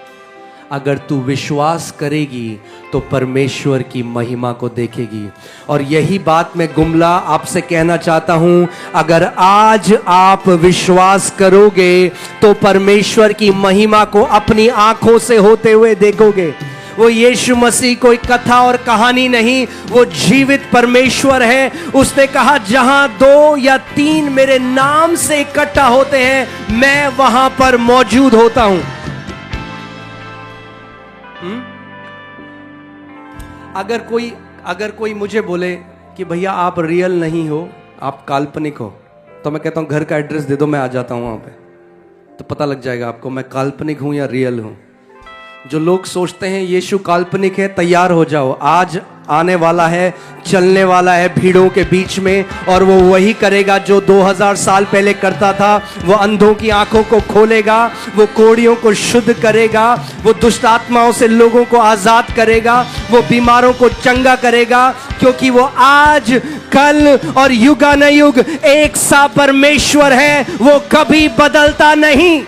अगर तू विश्वास करेगी तो परमेश्वर की महिमा को देखेगी। और यही बात मैं गुमला आपसे कहना चाहता हूं, अगर आज आप विश्वास करोगे तो परमेश्वर की महिमा को अपनी आंखों से होते हुए देखोगे। वो यीशु मसीह कोई कथा और कहानी नहीं, वो जीवित परमेश्वर है। उसने कहा जहां 2 या 3 मेरे नाम से इकट्ठा होते हैं मैं वहां पर मौजूद होता हूं। अगर कोई मुझे बोले कि भैया आप रियल नहीं हो, आप काल्पनिक हो, तो मैं कहता हूं घर का एड्रेस दे दो, मैं आ जाता हूं वहां पे, तो पता लग जाएगा आपको मैं काल्पनिक हूं या रियल हूं। जो लोग सोचते हैं यीशु काल्पनिक है, तैयार हो जाओ, आज आने वाला है, चलने वाला है भीड़ों के बीच में, और वो वही करेगा जो 2000 साल पहले करता था। वो अंधों की आंखों को खोलेगा, वो कोढ़ियों को शुद्ध करेगा, वो दुष्ट आत्माओं से लोगों को आजाद करेगा, वो बीमारों को चंगा करेगा, क्योंकि वो आज कल और युगानुयुग एक सा परमेश्वर है, वो कभी बदलता नहीं।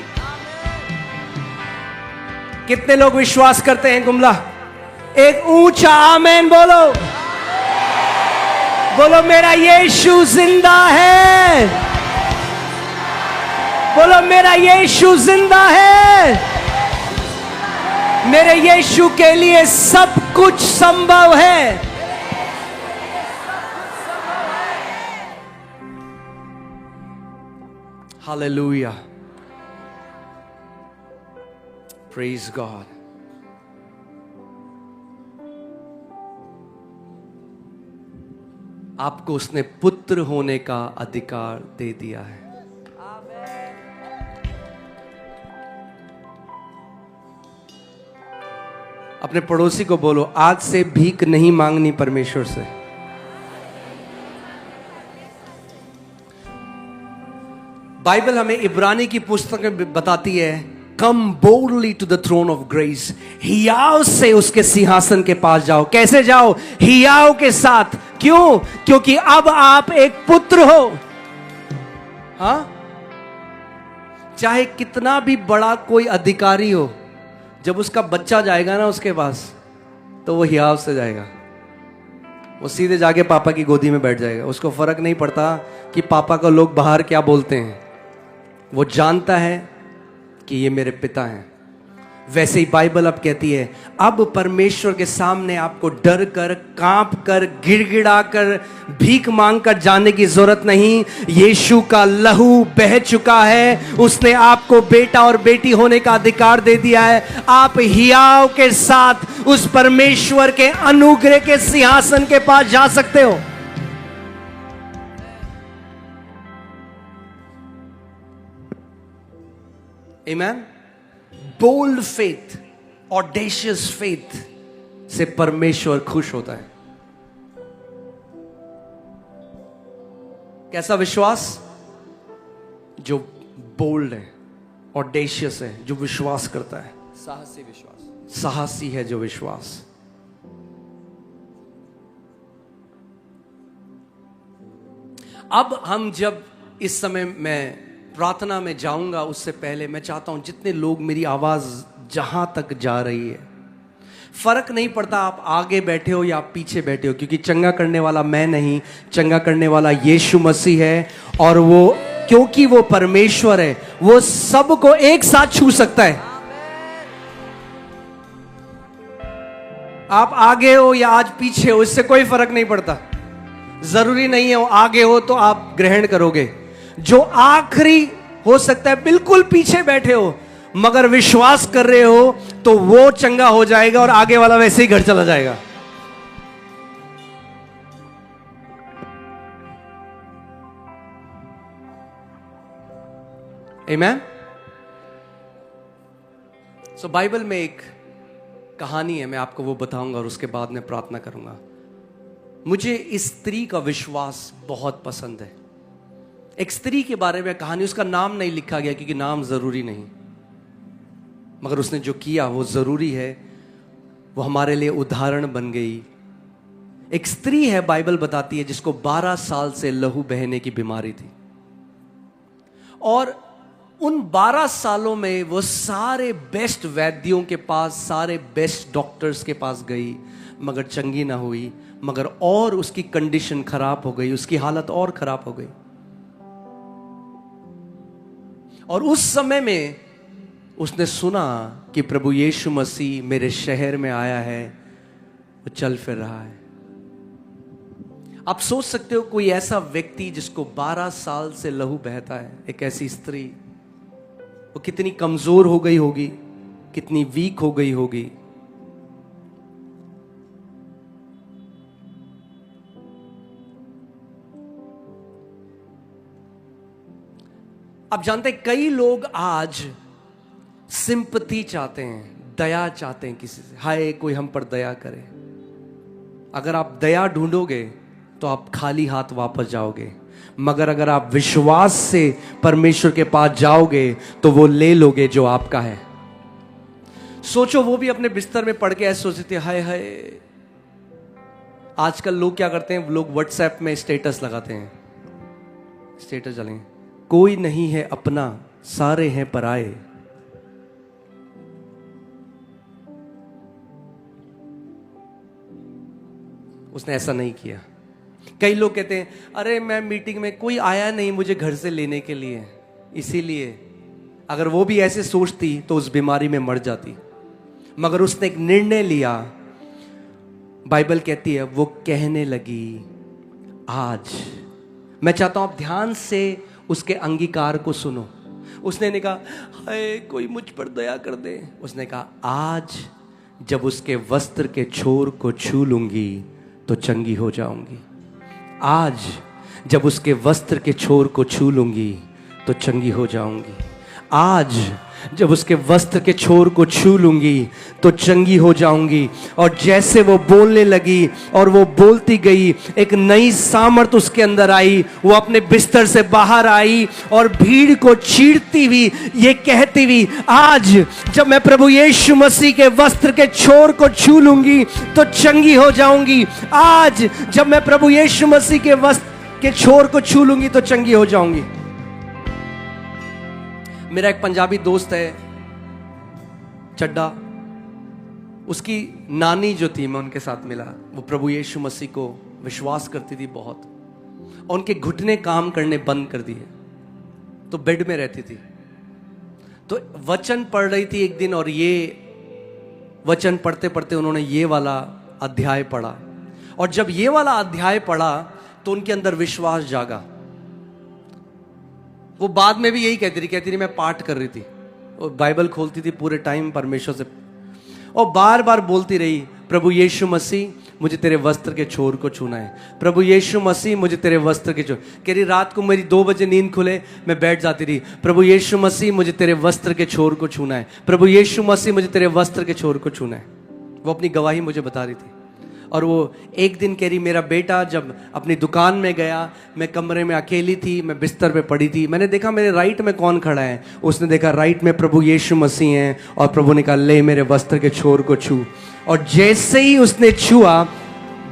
कितने लोग विश्वास करते हैं गुमला? एक ऊंचा आमेन बोलो। बोलो मेरा यीशु जिंदा है। बोलो मेरा यीशु जिंदा है। मेरे यीशु के लिए सब कुछ संभव है। Hallelujah, praise God. आपको उसने पुत्र होने का अधिकार दे दिया है। अपने पड़ोसी को बोलो आज से भीख नहीं मांगनी परमेश्वर से। बाइबल हमें इब्रानी की पुस्तक में बताती है come boldly to the throne of grace, हियाव से उसके सिंहासन के पास जाओ। कैसे जाओ? हियाव के साथ। क्यों? क्योंकि अब आप एक पुत्र हो। हाँ, चाहे कितना भी बड़ा कोई अधिकारी हो, जब उसका बच्चा जाएगा ना उसके पास, तो वो हियाव से जाएगा। वो सीधे जाके पापा की गोदी में बैठ जाएगा। उसको फर्क नहीं पड़ता कि पापा को लोग बाहर क्या बोलते हैं, वो जानता है कि ये मेरे पिता हैं। वैसे ही बाइबल अब कहती है, अब परमेश्वर के सामने आपको डर कर, कांप कर, गिड़गिड़ा कर, भीख मांग कर जाने की जरूरत नहीं। यीशु का लहू बह चुका है, उसने आपको बेटा और बेटी होने का अधिकार दे दिया है। आप हियाव के साथ उस परमेश्वर के अनुग्रह के सिंहासन के पास जा सकते हो। आमीन। बोल्ड फेथ, ऑडेशियस फेथ से परमेश्वर खुश होता है। कैसा विश्वास? जो बोल्ड है, ऑडेशियस है, जो विश्वास करता है। साहसी विश्वास। साहसी है जो विश्वास। अब हम जब इस समय मैं प्रार्थना में जाऊंगा, उससे पहले मैं चाहता हूं जितने लोग, मेरी आवाज जहां तक जा रही है, फर्क नहीं पड़ता आप आगे बैठे हो या आप पीछे बैठे हो, क्योंकि चंगा करने वाला मैं नहीं, चंगा करने वाला यीशु मसीह है। और वो, क्योंकि वो परमेश्वर है, वो सबको एक साथ छू सकता है। आप आगे हो या आज पीछे हो, इससे कोई फर्क नहीं पड़ता। जरूरी नहीं है वो आगे हो तो आप ग्रहण करोगे। जो आखिरी हो सकता है बिल्कुल पीछे बैठे हो, मगर विश्वास कर रहे हो, तो वो चंगा हो जाएगा और आगे वाला वैसे ही घर चला जाएगा। आमीन। सो बाइबल में एक कहानी है, मैं आपको वो बताऊंगा और उसके बाद मैं प्रार्थना करूंगा। मुझे इस स्त्री का विश्वास बहुत पसंद है। एक स्त्री के बारे में कहानी, उसका नाम नहीं लिखा गया क्योंकि नाम जरूरी नहीं, मगर उसने जो किया वो जरूरी है, वो हमारे लिए उदाहरण बन गई। एक स्त्री है, बाइबल बताती है, जिसको 12 साल से लहू बहने की बीमारी थी, और उन 12 सालों में वो सारे बेस्ट वैद्यों के पास, सारे बेस्ट डॉक्टर्स के पास गई, मगर चंगी ना हुई, मगर और उसकी कंडीशन खराब हो गई, उसकी हालत और खराब हो गई। और उस समय में उसने सुना कि प्रभु यीशु मसीह मेरे शहर में आया है, वो चल फिर रहा है। आप सोच सकते हो कोई ऐसा व्यक्ति जिसको 12 साल से लहू बहता है, एक ऐसी स्त्री, वो कितनी कमजोर हो गई होगी, कितनी वीक हो गई होगी। आप जानते हैं कई लोग आज सिंपैथी चाहते हैं, दया चाहते हैं किसी से, हाय कोई हम पर दया करे। अगर आप दया ढूंढोगे तो आप खाली हाथ वापस जाओगे, मगर अगर आप विश्वास से परमेश्वर के पास जाओगे तो वो ले लोगे जो आपका है। सोचो, वो भी अपने बिस्तर में पड़ के ऐसे सोचते थे, हाय हाय। आजकल लोग क्या करते हैं, लोग व्हाट्सएप में स्टेटस लगाते हैं, स्टेटस डालेंगे, कोई नहीं है अपना, सारे हैं पराए। उसने ऐसा नहीं किया। कई लोग कहते हैं, अरे मैं मीटिंग में, कोई आया नहीं मुझे घर से लेने के लिए, इसीलिए। अगर वो भी ऐसे सोचती तो उस बीमारी में मर जाती, मगर उसने एक निर्णय लिया। बाइबल कहती है वो कहने लगी आज। मैं चाहता हूं आप ध्यान से उसके अंगीकार को सुनो। उसने ने कहा, हाय कोई मुझ पर दया कर दे। उसने कहा, आज जब उसके वस्त्र के छोर को छू लूंगी तो चंगी हो जाऊंगी। आज जब उसके वस्त्र के छोर को छू लूंगी तो चंगी हो जाऊंगी। आज जब उसके वस्त्र के छोर को छू लूंगी तो चंगी हो जाऊंगी। और जैसे वो बोलने लगी और वो बोलती गई, एक नई सामर्थ उसके अंदर आई। वो अपने बिस्तर से बाहर आई और भीड़ को चीरती हुई ये कहती हुई, आज जब मैं प्रभु यीशु मसीह के वस्त्र के छोर को छू लूंगी तो चंगी हो जाऊंगी। आज जब मैं प्रभु यीशु मसीह के वस्त्र के छोर को छू लूंगी तो चंगी हो जाऊंगी। मेरा एक पंजाबी दोस्त है चड्डा, उसकी नानी जो थी, मैं उनके साथ मिला, वो प्रभु यीशु मसीह को विश्वास करती थी बहुत, और उनके घुटने काम करने बंद कर दिए, तो बेड में रहती थी। तो वचन पढ़ रही थी एक दिन, और ये वचन पढ़ते पढ़ते उन्होंने ये वाला अध्याय पढ़ा, और जब ये वाला अध्याय पढ़ा तो उनके अंदर विश्वास जागा। वो बाद में भी यही कहती थी मैं पाठ कर रही थी, और बाइबल खोलती थी पूरे टाइम परमेश्वर से, और बार बार बोलती रही, प्रभु यीशु मसीह मुझे तेरे वस्त्र के छोर को छूना है, प्रभु यीशु मसीह मुझे तेरे वस्त्र के छोर। कह रही रात को मेरी 2 बजे नींद खुले, मैं बैठ जाती रही, प्रभु यीशु मसीह मुझे तेरे वस्त्र के छोर को छूना है, प्रभु यीशु मसीह मुझे तेरे वस्त्र के छोर को छूना है। वो अपनी गवाही मुझे बता रही थी। और वो एक दिन कह रही, मेरा बेटा जब अपनी दुकान में गया, मैं कमरे में अकेली थी, मैं बिस्तर पे पड़ी थी, मैंने देखा मेरे राइट में कौन खड़ा है। उसने देखा राइट में प्रभु यीशु मसीह हैं, और प्रभु ने कहा ले मेरे वस्त्र के छोर को छू। और जैसे ही उसने छुआ,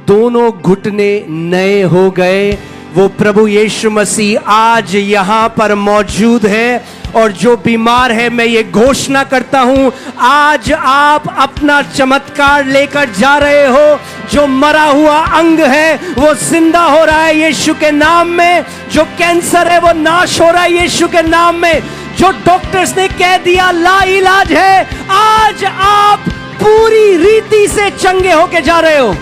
दोनों घुटने नए हो गए। वो प्रभु यीशु मसीह आज यहाँ पर मौजूद है, और जो बीमार है मैं ये घोषणा करता हूं, आज आप अपना चमत्कार लेकर जा रहे हो। जो मरा हुआ अंग है वो जिंदा हो रहा है यीशु के नाम में। जो कैंसर है वो नाश हो रहा है यीशु के नाम में। जो डॉक्टर्स ने कह दिया लाइलाज है, आज आप पूरी रीति से चंगे होके जा रहे हो।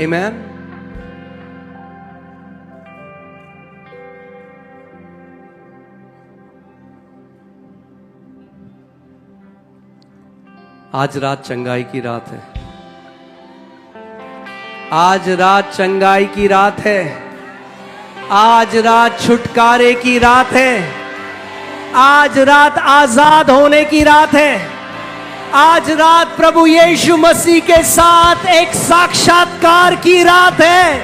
आमीन। आज रात चंगाई की रात है। आज रात चंगाई की रात है। आज रात छुटकारे की रात है। आज रात आजाद होने की रात है। आज रात प्रभु यीशु मसीह के साथ एक साक्षात्कार की रात है।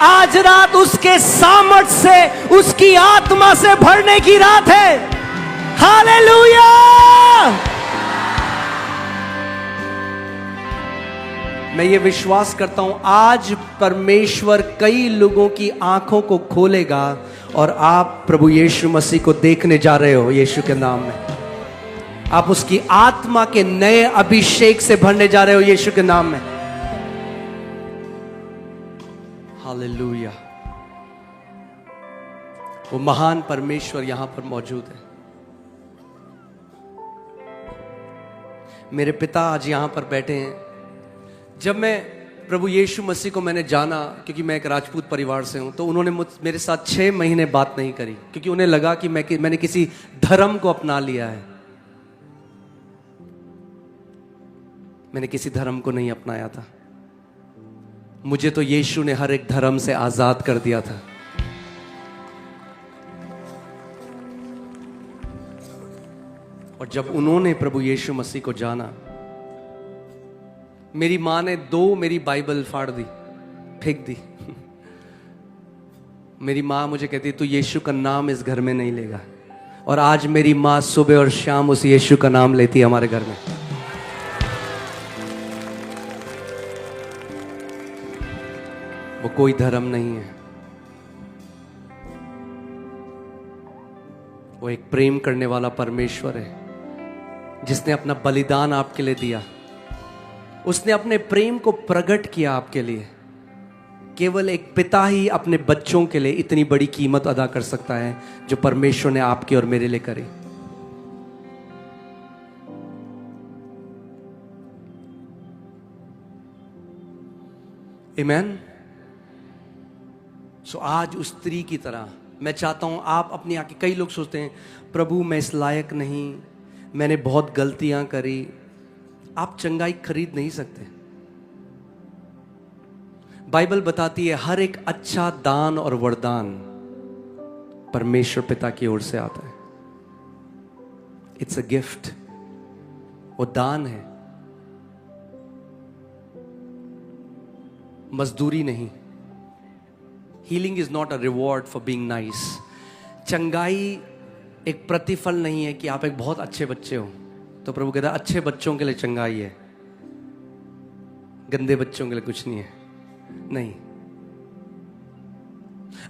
आज रात उसके सामर्थ्य से, उसकी आत्मा से भरने की रात है। हालेलुया। मैं ये विश्वास करता हूं, आज परमेश्वर कई लोगों की आंखों को खोलेगा, और आप प्रभु यीशु मसीह को देखने जा रहे हो यीशु के नाम में। आप उसकी आत्मा के नए अभिषेक से भरने जा रहे हो यीशु के नाम में। हालेलुया। वो महान परमेश्वर यहां पर मौजूद है। मेरे पिता आज यहां पर बैठे हैं। जब मैं प्रभु यीशु मसीह को मैंने जाना, क्योंकि मैं एक राजपूत परिवार से हूं, तो उन्होंने मेरे साथ 6 महीने बात नहीं करी, क्योंकि उन्हें लगा कि मैंने किसी धर्म को अपना लिया है। मैंने किसी धर्म को नहीं अपनाया था। मुझे तो यीशु ने हर एक धर्म से आजाद कर दिया था। और जब उन्होंने प्रभु यीशु मसीह को जाना, मेरी माँ ने 2 मेरी बाइबल फाड़ दी, फेंक दी। मेरी माँ मुझे कहती तू यीशु का नाम इस घर में नहीं लेगा। और आज मेरी माँ सुबह और शाम उस यीशु का नाम लेती है हमारे घर में। वो कोई धर्म नहीं है, वो एक प्रेम करने वाला परमेश्वर है, जिसने अपना बलिदान आपके लिए दिया। उसने अपने प्रेम को प्रकट किया आपके लिए। केवल एक पिता ही अपने बच्चों के लिए इतनी बड़ी कीमत अदा कर सकता है, जो परमेश्वर ने आपके और मेरे लिए करी। आमीन। सो आज उस स्त्री की तरह मैं चाहता हूं आप अपनी आंखें, कई लोग सोचते हैं प्रभु मैं इस लायक नहीं, मैंने बहुत गलतियां करी। आप चंगाई खरीद नहीं सकते। बाइबल बताती है हर एक अच्छा दान और वरदान परमेश्वर पिता की ओर से आता है। इट्स अ गिफ्ट, वो दान है, मजदूरी नहीं। Healing is not a reward for being nice. चंगाई एक प्रतिफल नहीं है कि आप एक बहुत अच्छे बच्चे हो तो प्रभु कहता है अच्छे बच्चों के लिए चंगाई है, गंदे बच्चों के लिए कुछ नहीं है। नहीं,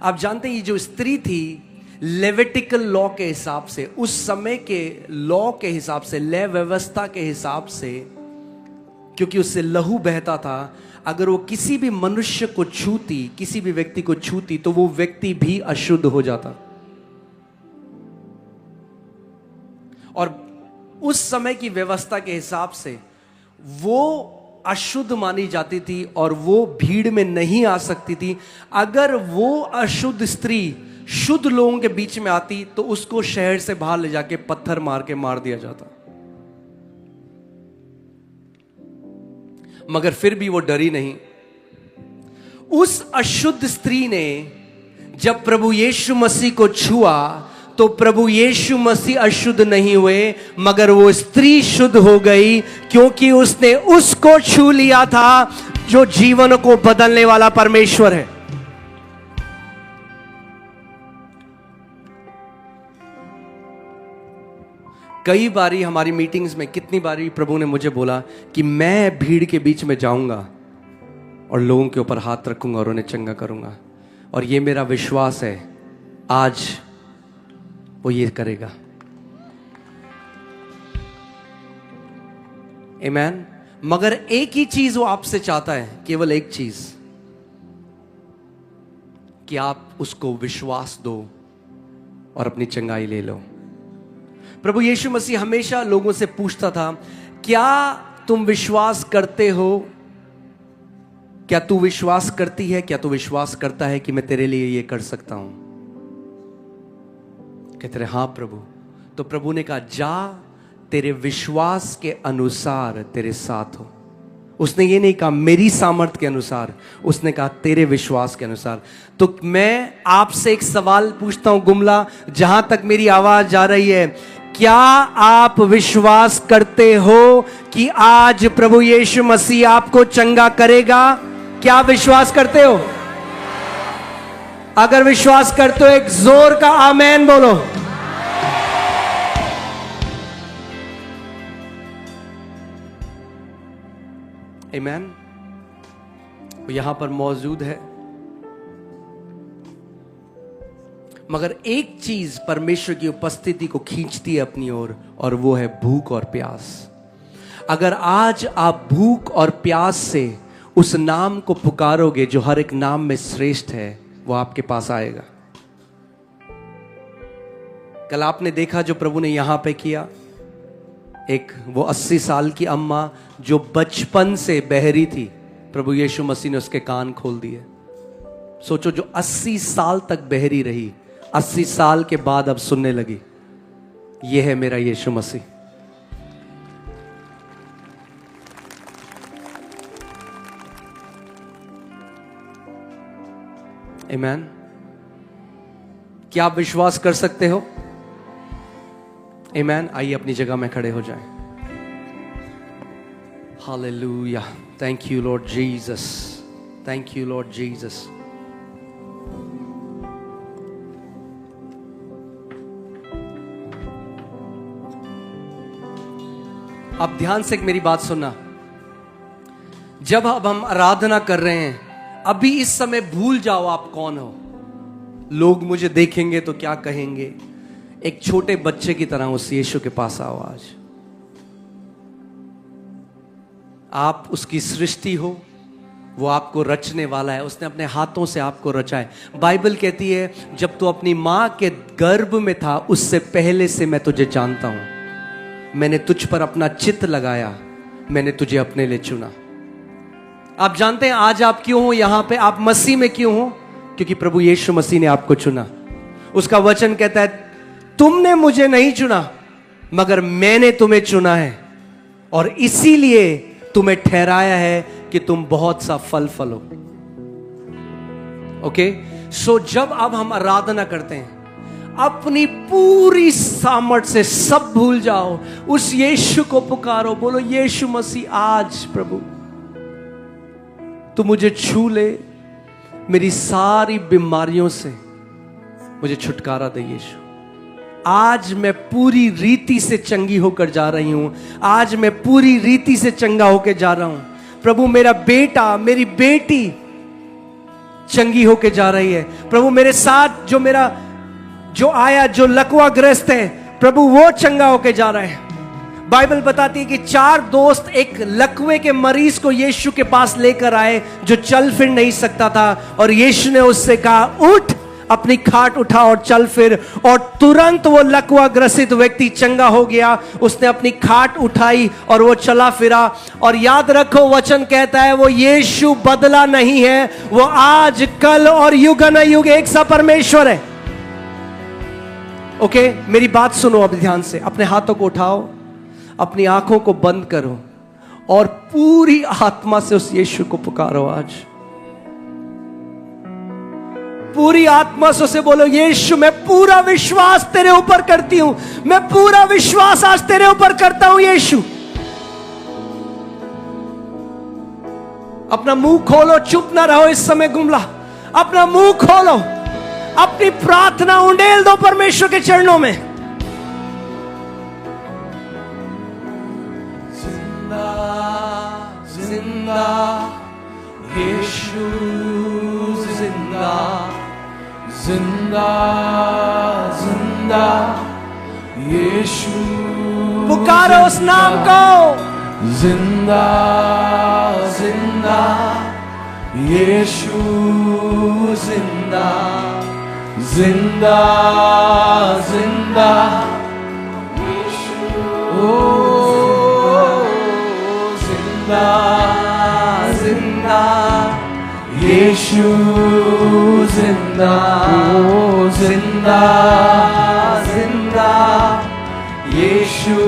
आप जानते हैं ये जो स्त्री थी, लेविटिकल लॉ के हिसाब से, उस समय के लॉ के हिसाब से, लय व्यवस्था के हिसाब से, क्योंकि उससे लहू बहता था, अगर वो किसी भी मनुष्य को छूती, किसी भी व्यक्ति को छूती, तो वो व्यक्ति भी अशुद्ध हो जाता। और उस समय की व्यवस्था के हिसाब से वो अशुद्ध मानी जाती थी और वो भीड़ में नहीं आ सकती थी। अगर वो अशुद्ध स्त्री शुद्ध लोगों के बीच में आती तो उसको शहर से बाहर ले जाके पत्थर मार के मार दिया जाता। मगर फिर भी वो डरी नहीं। उस अशुद्ध स्त्री ने जब प्रभु यीशु मसीह को छुआ तो प्रभु यीशु मसीह अशुद्ध नहीं हुए, मगर वो स्त्री शुद्ध हो गई, क्योंकि उसने उसको छू लिया था जो जीवन को बदलने वाला परमेश्वर है। कई बारी हमारी मीटिंग्स में, कितनी बारी प्रभु ने मुझे बोला कि मैं भीड़ के बीच में जाऊंगा और लोगों के ऊपर हाथ रखूंगा और उन्हें चंगा करूंगा, और ये मेरा विश्वास है आज वो ये करेगा। आमीन। मगर एक ही चीज वो आपसे चाहता है, केवल एक चीज, कि आप उसको विश्वास दो और अपनी चंगाई ले लो। प्रभु यीशु मसीह हमेशा लोगों से पूछता था, क्या तुम विश्वास करते हो? क्या तू विश्वास करती है? क्या तू विश्वास करता है कि मैं तेरे लिए ये कर सकता हूं? कहते रहे हाँ प्रभु। तो प्रभु ने कहा, जा, तेरे विश्वास के अनुसार तेरे साथ हो। उसने ये नहीं कहा मेरी सामर्थ्य के अनुसार, उसने कहा तेरे विश्वास के अनुसार। तो मैं आपसे एक सवाल पूछता हूं गुमला, जहां तक मेरी आवाज जा रही है, क्या आप विश्वास करते हो कि आज प्रभु यीशु मसीह आपको चंगा करेगा? क्या आप विश्वास करते हो? अगर विश्वास करते हो एक जोर का आमेन बोलो। आमेन। यहां पर मौजूद है। मगर एक चीज परमेश्वर की उपस्थिति को खींचती है अपनी ओर, और वो है भूख और प्यास। अगर आज आप भूख और प्यास से उस नाम को पुकारोगे जो हर एक नाम में श्रेष्ठ है, वो आपके पास आएगा। कल आपने देखा जो प्रभु ने यहां पे किया, एक वो 80 साल की अम्मा जो बचपन से बहरी थी, प्रभु यीशु मसीह ने उसके कान खोल दिए। सोचो, जो 80 साल तक बहरी रही, 80 साल के बाद अब सुनने लगी। यह है मेरा यीशु मसीह। आमीन। क्या आप विश्वास कर सकते हो? आमीन। आइए अपनी जगह में खड़े हो जाएं। Hallelujah. Thank you Lord Jesus, thank you Lord Jesus. आप ध्यान से मेरी बात सुनना। जब अब हम आराधना कर रहे हैं, अभी इस समय भूल जाओ आप कौन हो। लोग मुझे देखेंगे तो क्या कहेंगे। एक छोटे बच्चे की तरह उस यीशु के पास आओ आज। आप उसकी सृष्टि हो, वो आपको रचने वाला है। उसने अपने हाथों से आपको रचा है। बाइबल कहती है, जब तू अपनी मां के गर्भ में था, उससे पहले से मैं तुझे जानता हूं। मैंने तुझ पर अपना चित्त लगाया, मैंने तुझे अपने लिए चुना। आप जानते हैं आज आप क्यों हो यहां पे? आप मसीह में क्यों हो? क्योंकि प्रभु यीशु मसीह ने आपको चुना। उसका वचन कहता है, तुमने मुझे नहीं चुना, मगर मैंने तुम्हें चुना है, और इसीलिए तुम्हें ठहराया है कि तुम बहुत सा फल फलो। ओके, सो जब अब हम आराधना करते हैं, अपनी पूरी सामर्थ्य से सब भूल जाओ, उस यीशु को पुकारो, बोलो यीशु मसीह आज प्रभु तू मुझे छू ले, मेरी सारी बीमारियों से मुझे छुटकारा दे यीशु। आज मैं पूरी रीति से चंगी होकर जा रही हूं, आज मैं पूरी रीति से चंगा होकर जा रहा हूं प्रभु। मेरा बेटा, मेरी बेटी चंगी होकर जा रही है प्रभु। मेरे साथ जो आया, जो लकवाग्रस्त है प्रभु, वो चंगा होकर जा रहा है। बाइबल बताती है कि 4 दोस्त एक लकवे के मरीज को यीशु के पास लेकर आए जो चल फिर नहीं सकता था, और यीशु ने उससे कहा उठ, अपनी खाट उठा और चल फिर। और तुरंत वो लकवा ग्रसित व्यक्ति चंगा हो गया। उसने अपनी खाट उठाई और वो चला फिरा। और याद रखो, वचन कहता है वो यीशु बदला नहीं है, वो आज कल और युगानुयुग एक सा परमेश्वर है। ओके, मेरी बात सुनो अब ध्यान से। अपने हाथों को उठाओ, अपनी आंखों को बंद करो और पूरी आत्मा से उस यीशु को पुकारो। आज पूरी आत्मा से उसे बोलो, यीशु मैं पूरा विश्वास तेरे ऊपर करती हूं, मैं पूरा विश्वास आज तेरे ऊपर करता हूं यीशु। अपना मुंह खोलो, चुप ना रहो इस समय गुमला। अपना मुंह खोलो, अपनी प्रार्थना उंडेल दो परमेश्वर के चरणों में। जिंदा जिंदा यीशु जिंदा, जिंदा जिंदा यीशु। पुकारो उस नाम को, जिंदा जिंदा यीशु जिंदा, जिंदा जिंदा यीशु। ओ जिंदा जिंदा यीशु जिंदा, ओ जिंदा जिंदा यीशु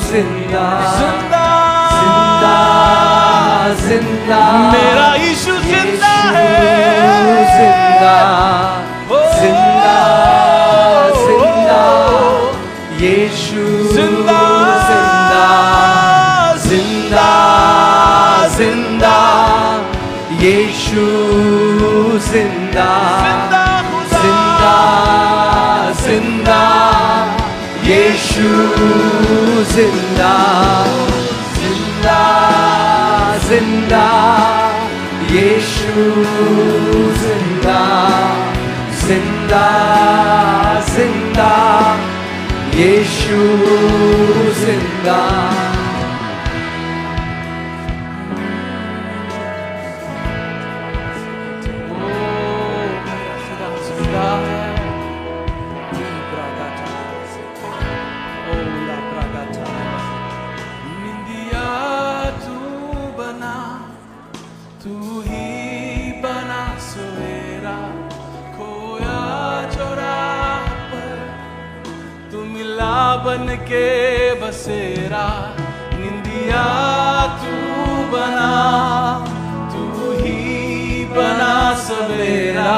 जिंदा, जिंदा जिंदा जिंदा मेरा यीशु जिंदा है, जिंदा जिंदा जिंदा यीशु जिंदा, जिंदा जिंदा जिंदा यीशु जिंदा, जिंदा जिंदा यीशु जिंदा, जिंदा जिंदा यीशु जिंदा, जिंदा जिंदा यीशु जिंदा। बन के बसेरा, निंदिया तू बना, तू ही बना सवेरा,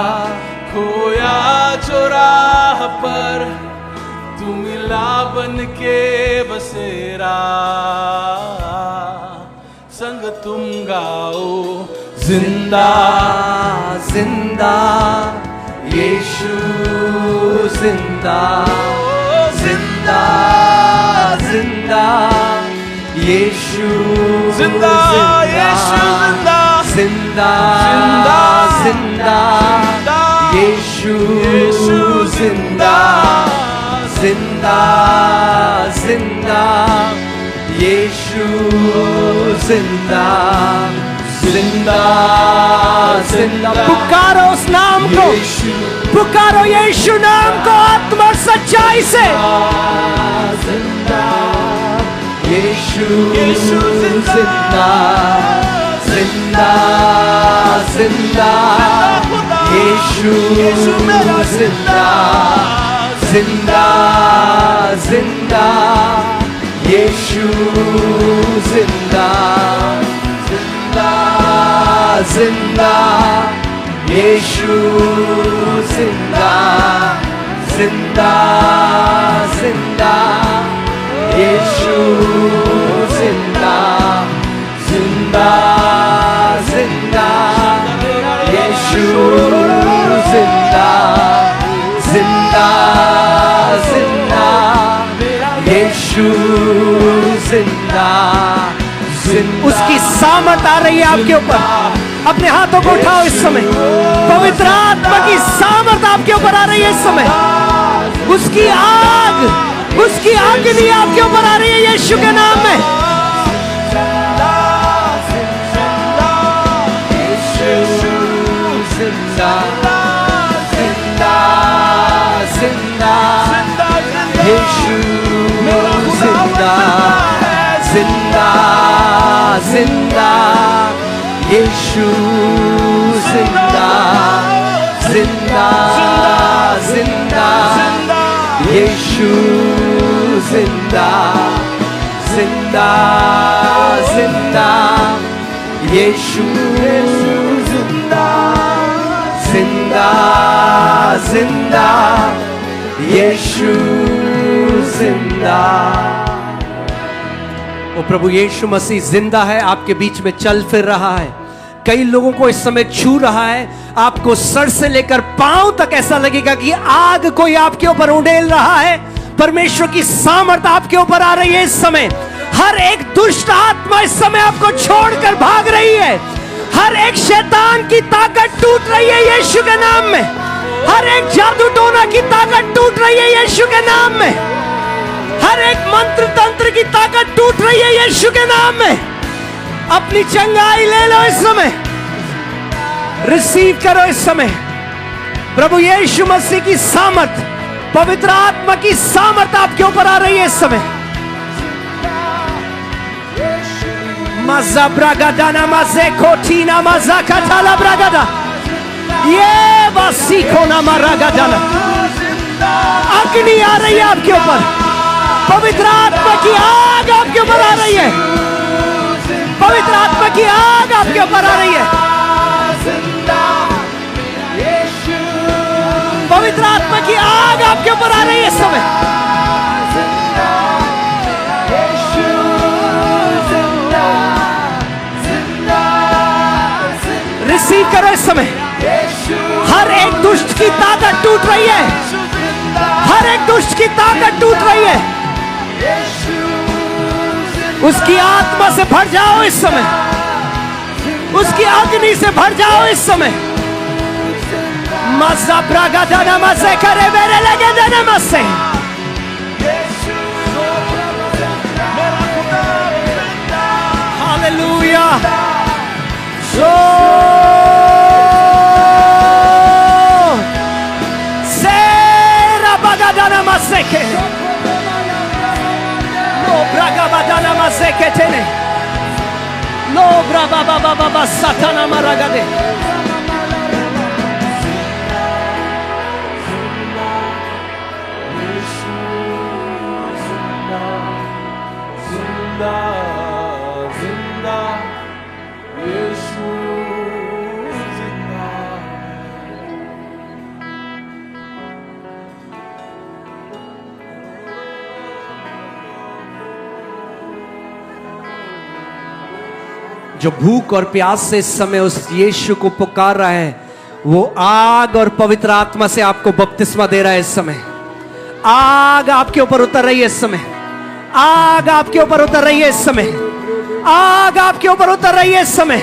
खोया चौराह पर तू मिला बन के बसेरा। संग तुम गाओ, जिंदा जिंदा यीशु जिंदा, जिंदा जिंदा यीशु जिंदा, यीशु जिंदा, जिंदा जिंदा यीशु जिंदा, जिंदा जिंदा यीशु जिंदा, जिंदा जिंदा। पुकारो उस नाम को, पुकारो यीशु नाम को आत्मा और सच्चाई से। जिंदा यीशु जिंदा, जिंदा जिंदा यीशु जिंदा, जिंदा जिंदा यीशु जिंदा, जिंदा जिंदा यीशु जिंदा, जिंदा जिंदा यीशु जिंदा जिंदा जिंदा यीशु जिंदा जिंदा जिंदा यीशु जिंदा जिंदा। उसकी सामर्थ आ रही है आपके ऊपर। अपने हाथों को उठाओ इस समय। पवित्र आत्मा की सामर्थ आपके ऊपर आ रही है इस समय। उसकी अग्नि आपके ऊपर आ रही है यीशु के नाम में। जिंदा जिंदा जिंदा यीशु जिंदा जिंदा जिंदा यीशु जिंदा जिंदा जिंदा यीशु जिंदा जिंदा जिंदा यीशु जिंदा जिंदा जिंदा यीशु जिंदा। वो प्रभु यीशु मसीह जिंदा है, आपके बीच में चल फिर रहा है। कई लोगों को इस समय छू रहा है। आपको सर से लेकर पांव तक ऐसा लगेगा कि आग कोई आपके ऊपर उड़ेल रहा है। परमेश्वर की सामर्थ आपके ऊपर आ रही है इस समय। हर एक दुष्ट आत्मा इस समय आपको छोड़कर भाग रही है। हर एक शैतान की ताकत टूट रही है यीशु के नाम में। हर एक जादू टोना की ताकत टूट रही है यीशु के नाम में। हर एक मंत्र तंत्र की ताकत टूट रही है यीशु के नाम में। अपनी चंगाई ले लो इस समय। रिसीव करो इस समय प्रभु यीशु मसीह की सामर्थ, पवित्र आत्मा की सामर्थ आपके ऊपर आ रही है इस समय। मज़ा ब्रागादाना मज़े कोटीना मज़ा कटाला ब्रागादा ये वासीको ना मरागादाना। अग्नि आ रही है आपके ऊपर। पवित्र आत्मा की आग आपके ऊपर आ रही है। पवित्र आत्मा की आग आपके ऊपर आ रही है। पवित्र आत्मा की आग आपके ऊपर आ रही है इस समय। रिसीव करो इस समय। हर एक दुष्ट की ताकत टूट रही है। हर एक दुष्ट की ताकत टूट रही है। उसकी आत्मा से भर जाओ इस समय। उसकी अग्नि से भर जाओ इस समय। मज़ा ब्रागादाना मज़े करे मेरे लगे देने मज़े। हालेलुया। सेरा बागादाना मज़े के लो ब्रागादाना मज़े के तेने लो ब्राबा बाबा बाबा साताना मरागादे। जो भूख और प्यास से इस समय उस यीशु को पुकार रहा है, वो आग और पवित्र आत्मा से आपको बपतिस्मा दे रहा है इस समय। आग आपके ऊपर उतर रही है इस समय। आग आपके ऊपर उतर रही है इस समय। आग आपके ऊपर उतर रही है इस समय।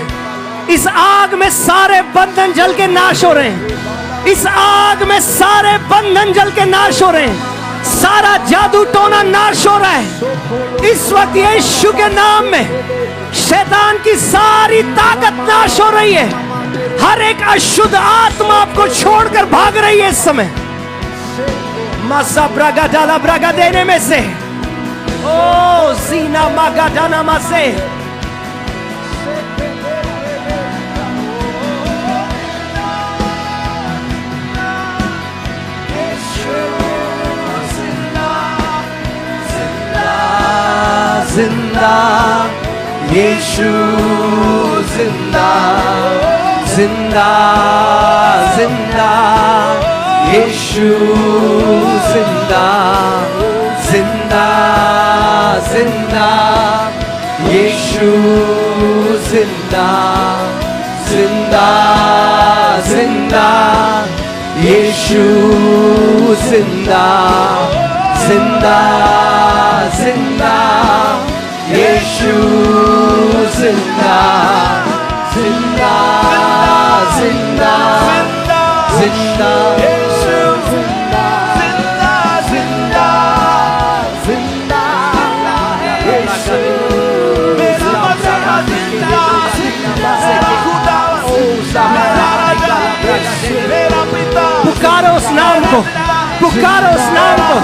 इस आग में सारे बंधन जल के नाश हो रहे हैं। इस आग में सारे बंधन जल के नाश हो रहे हैं। सारा जादू टोना नाश हो रहा है इस वक्त यीशु के नाम में। शैतान की सारी ताकत नाश हो रही है। हर एक अशुद्ध आत्मा आपको छोड़कर भाग रही है इस समय। मज़ा ब्रागा डाला ब्रागा देने में से ओ जीना मागा डाना मज़े। जिंदा यीशु जिंदा जिंदा जिंदा यीशु जिंदा जिंदा जिंदा, यीशु जिंदा जिंदा जिंदा, यीशु जिंदा जिंदा जिंदा, यीशु जिंदा जिंदा जिंदा जिंदा, यीशु जिंदा जिंदा जिंदा, यीशु मेरा मसीहा जिंदा, मेरा खुदा मेरा पिता। पुकारो उस नाम को, पुकारो उस नाम को।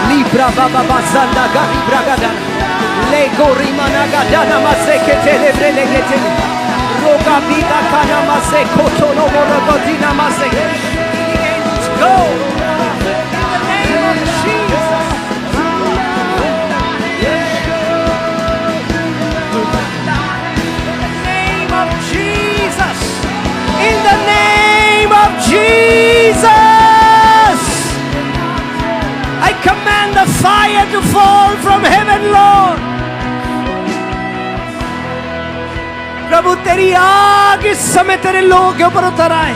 Libra baba bazanda galibra gada le gorimana gada namase ke telebre legete roga biga kana mase koto no morogodina mase. Let's go in the name of Jesus. In the name of Jesus, I command the fire to fall from heaven, Lord. प्रभु तेरी आग इस समय तेरे लोगों के ऊपर उतर आए।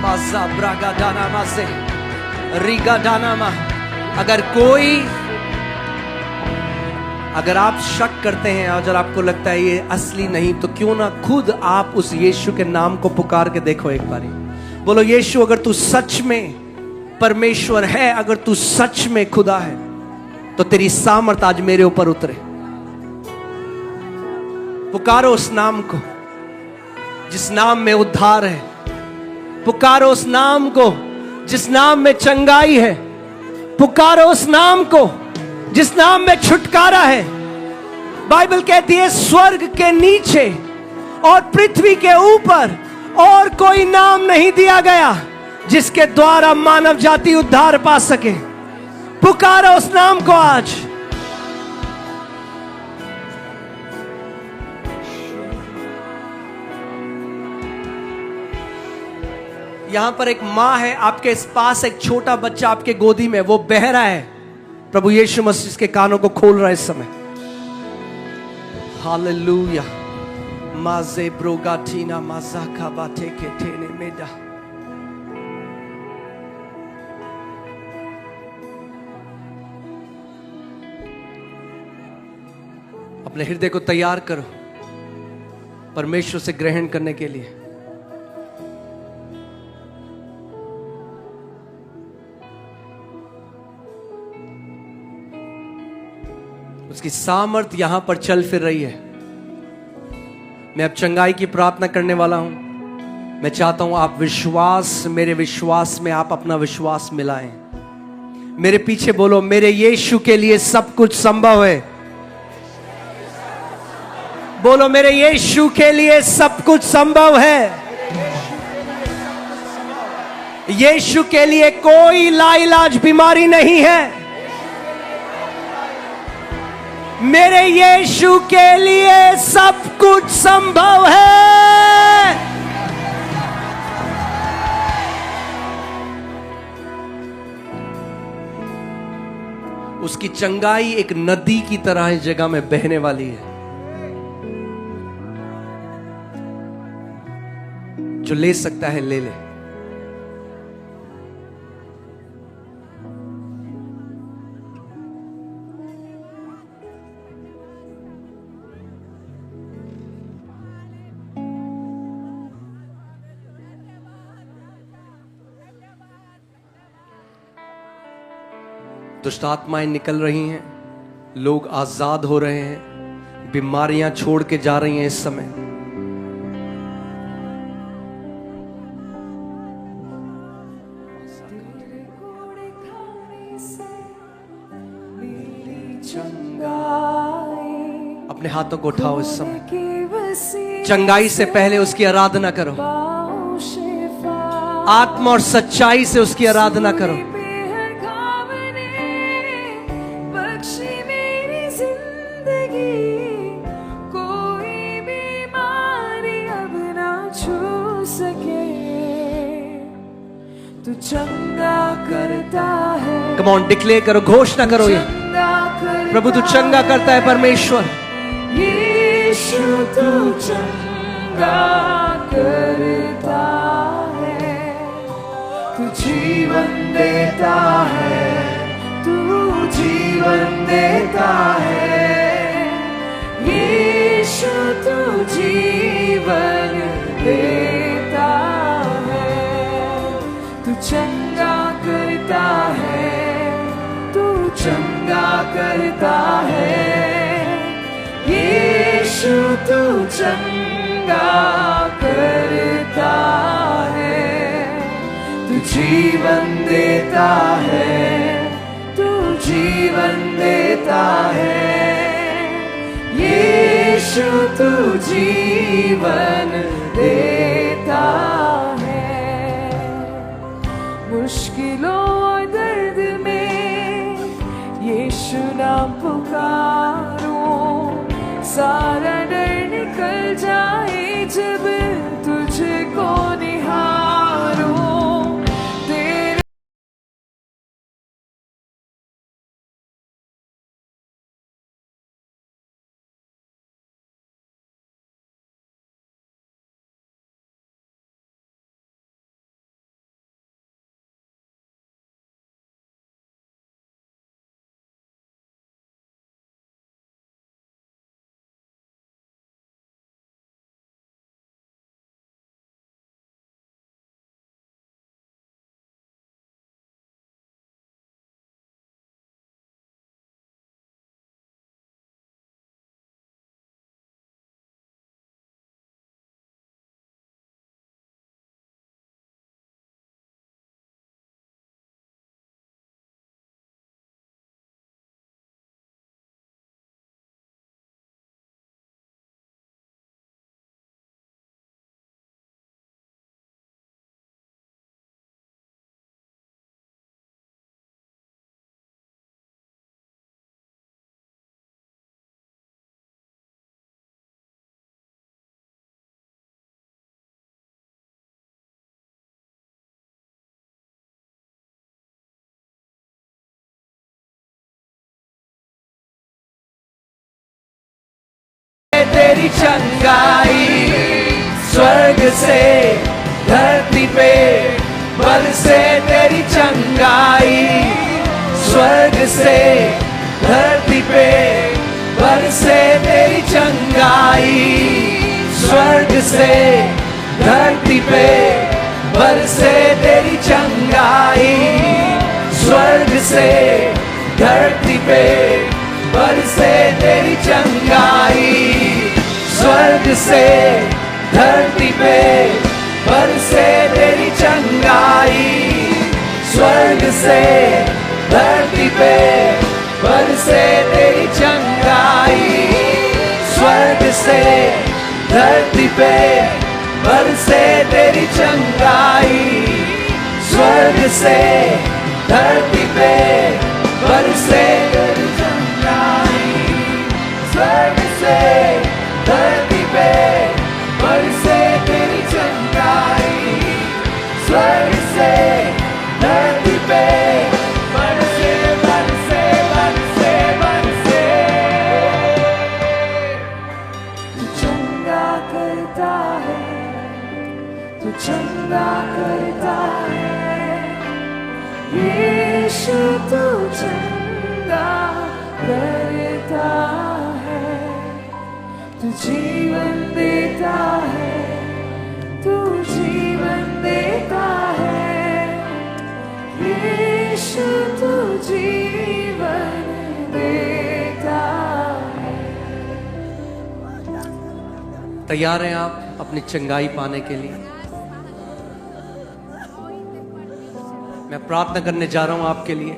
माज़ा ब्रागा दाना मासे रिगा दाना मा। अगर आप शक करते हैं और अगर आपको लगता है ये असली नहीं, तो क्यों ना खुद आप उस यीशु के नाम को पुकार के देखो एक बारी। बोलो यीशु, अगर तू सच में परमेश्वर है, अगर तू सच में खुदा है, तो तेरी सामर्थ आज मेरे ऊपर उतरे। पुकारो उस नाम को जिस नाम में उद्धार है, पुकारो उस नाम को जिस नाम में चंगाई है, पुकारो उस नाम को जिस नाम में छुटकारा है। बाइबल कहती है स्वर्ग के नीचे और पृथ्वी के ऊपर और कोई नाम नहीं दिया गया जिसके द्वारा मानव जाति उद्धार पा सके। पुकारो उस नाम को आज। यहां पर एक मां है, आपके पास एक छोटा बच्चा आपके गोदी में, वो बहरा है। प्रभु यीशु मसीह इसके कानों को खोल रहा है इस समय। हालेलुया। माजे ब्रोगाटीना माजाका बाते के टेने मेडा। अपने हृदय को तैयार करो परमेश्वर से ग्रहण करने के लिए। उसकी सामर्थ यहां पर चल फिर रही है। मैं अब चंगाई की प्रार्थना करने वाला हूं। मैं चाहता हूं आप मेरे विश्वास में आप अपना विश्वास मिलाएं। मेरे पीछे बोलो, मेरे यीशु के लिए सब कुछ संभव है। बोलो, मेरे यीशु के लिए सब कुछ संभव है। यीशु के लिए कोई लाइलाज बीमारी नहीं है। मेरे यीशु के लिए सब कुछ संभव है। उसकी चंगाई एक नदी की तरह इस जगह में बहने वाली है। जो ले सकता है ले ले। दुष्ट आत्माएं निकल रही हैं, लोग आजाद हो रहे हैं, बीमारियां छोड़ के जा रही हैं इस समय। अपने हाथों को उठाओ इस समय। चंगाई से पहले उसकी आराधना करो, आत्मा और सच्चाई से उसकी आराधना करो। तू चंगा करता है। कम ऑन, डिक्लेयर करो, घोषणा करो ये, प्रभु तू चंगा करता है। परमेश्वर यीशु तू चंगा करता है, तू जीवन देता है, तू जीवन देता है। यीशु तू जीवन देता है, तू चंगा करता है, तू चंगा करता है। यीशु तू चंगा करता है, तू जीवन देता है, तू जीवन देता है। यीशु तू जीवन देता है। मुश्किलों और दर्द में यीशु नाम पुकारो, सारा डर निकल जाए जब तुझको निहारो। तेरे तेरी चंगाई स्वर्ग से धरती पे बरसे। तेरी चंगाई स्वर्ग से धरती पे बरसे। तेरी चंगाई स्वर्ग से धरती पे बरसे। तेरी चंगाई स्वर्ग से धरती पे बरसे। तेरी चंगाई स्वर्ग से धरती पे बरसे। तेरी चंगाई स्वर्ग से धरती पे बरसे। तेरी चंगाई स्वर्ग से धरती पे बरसे। तेरी चंगाई स्वर्ग से धरती पे बरसे। तेरी चंगाई स्वर्ग से धरती पे बरसे। तेरी चंगाई स्वर्ग से धरती पे बरसे बरसे बरसे बरसे। तू चंगा करता है, तू चंगा करता है। यीशु तू चंगा करता है, तू जीवन देता है, तू जीवन देता है। यीशु तू जीवन देता है। तैयार हैं आप अपनी चंगाई पाने के लिए? मैं प्रार्थना करने जा रहा हूं आपके लिए,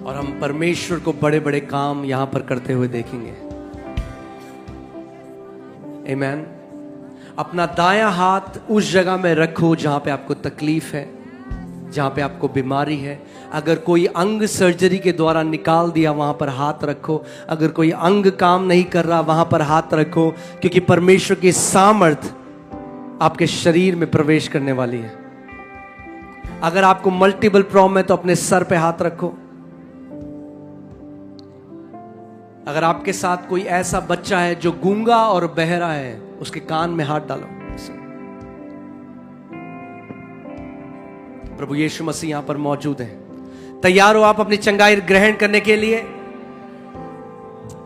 और हम हम परमेश्वर को बड़े बड़े काम यहां पर करते हुए देखेंगे। आमीन। अपना दायां हाथ उस जगह में रखो जहां पे आपको तकलीफ है, जहां पे आपको बीमारी है। अगर कोई अंग सर्जरी के द्वारा निकाल दिया, वहां पर हाथ रखो। अगर कोई अंग काम नहीं कर रहा, वहां पर हाथ रखो, क्योंकि परमेश्वर की सामर्थ आपके शरीर में प्रवेश करने वाली है। अगर आपको मल्टीपल प्रॉब्लम है तो अपने सर पे हाथ रखो। अगर आपके साथ कोई ऐसा बच्चा है जो गूंगा और बहरा है, उसके कान में हाथ डालो। प्रभु यीशु मसीह यहां पर मौजूद है। तैयार हो आप अपनी चंगाई ग्रहण करने के लिए?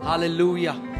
हालेलुया।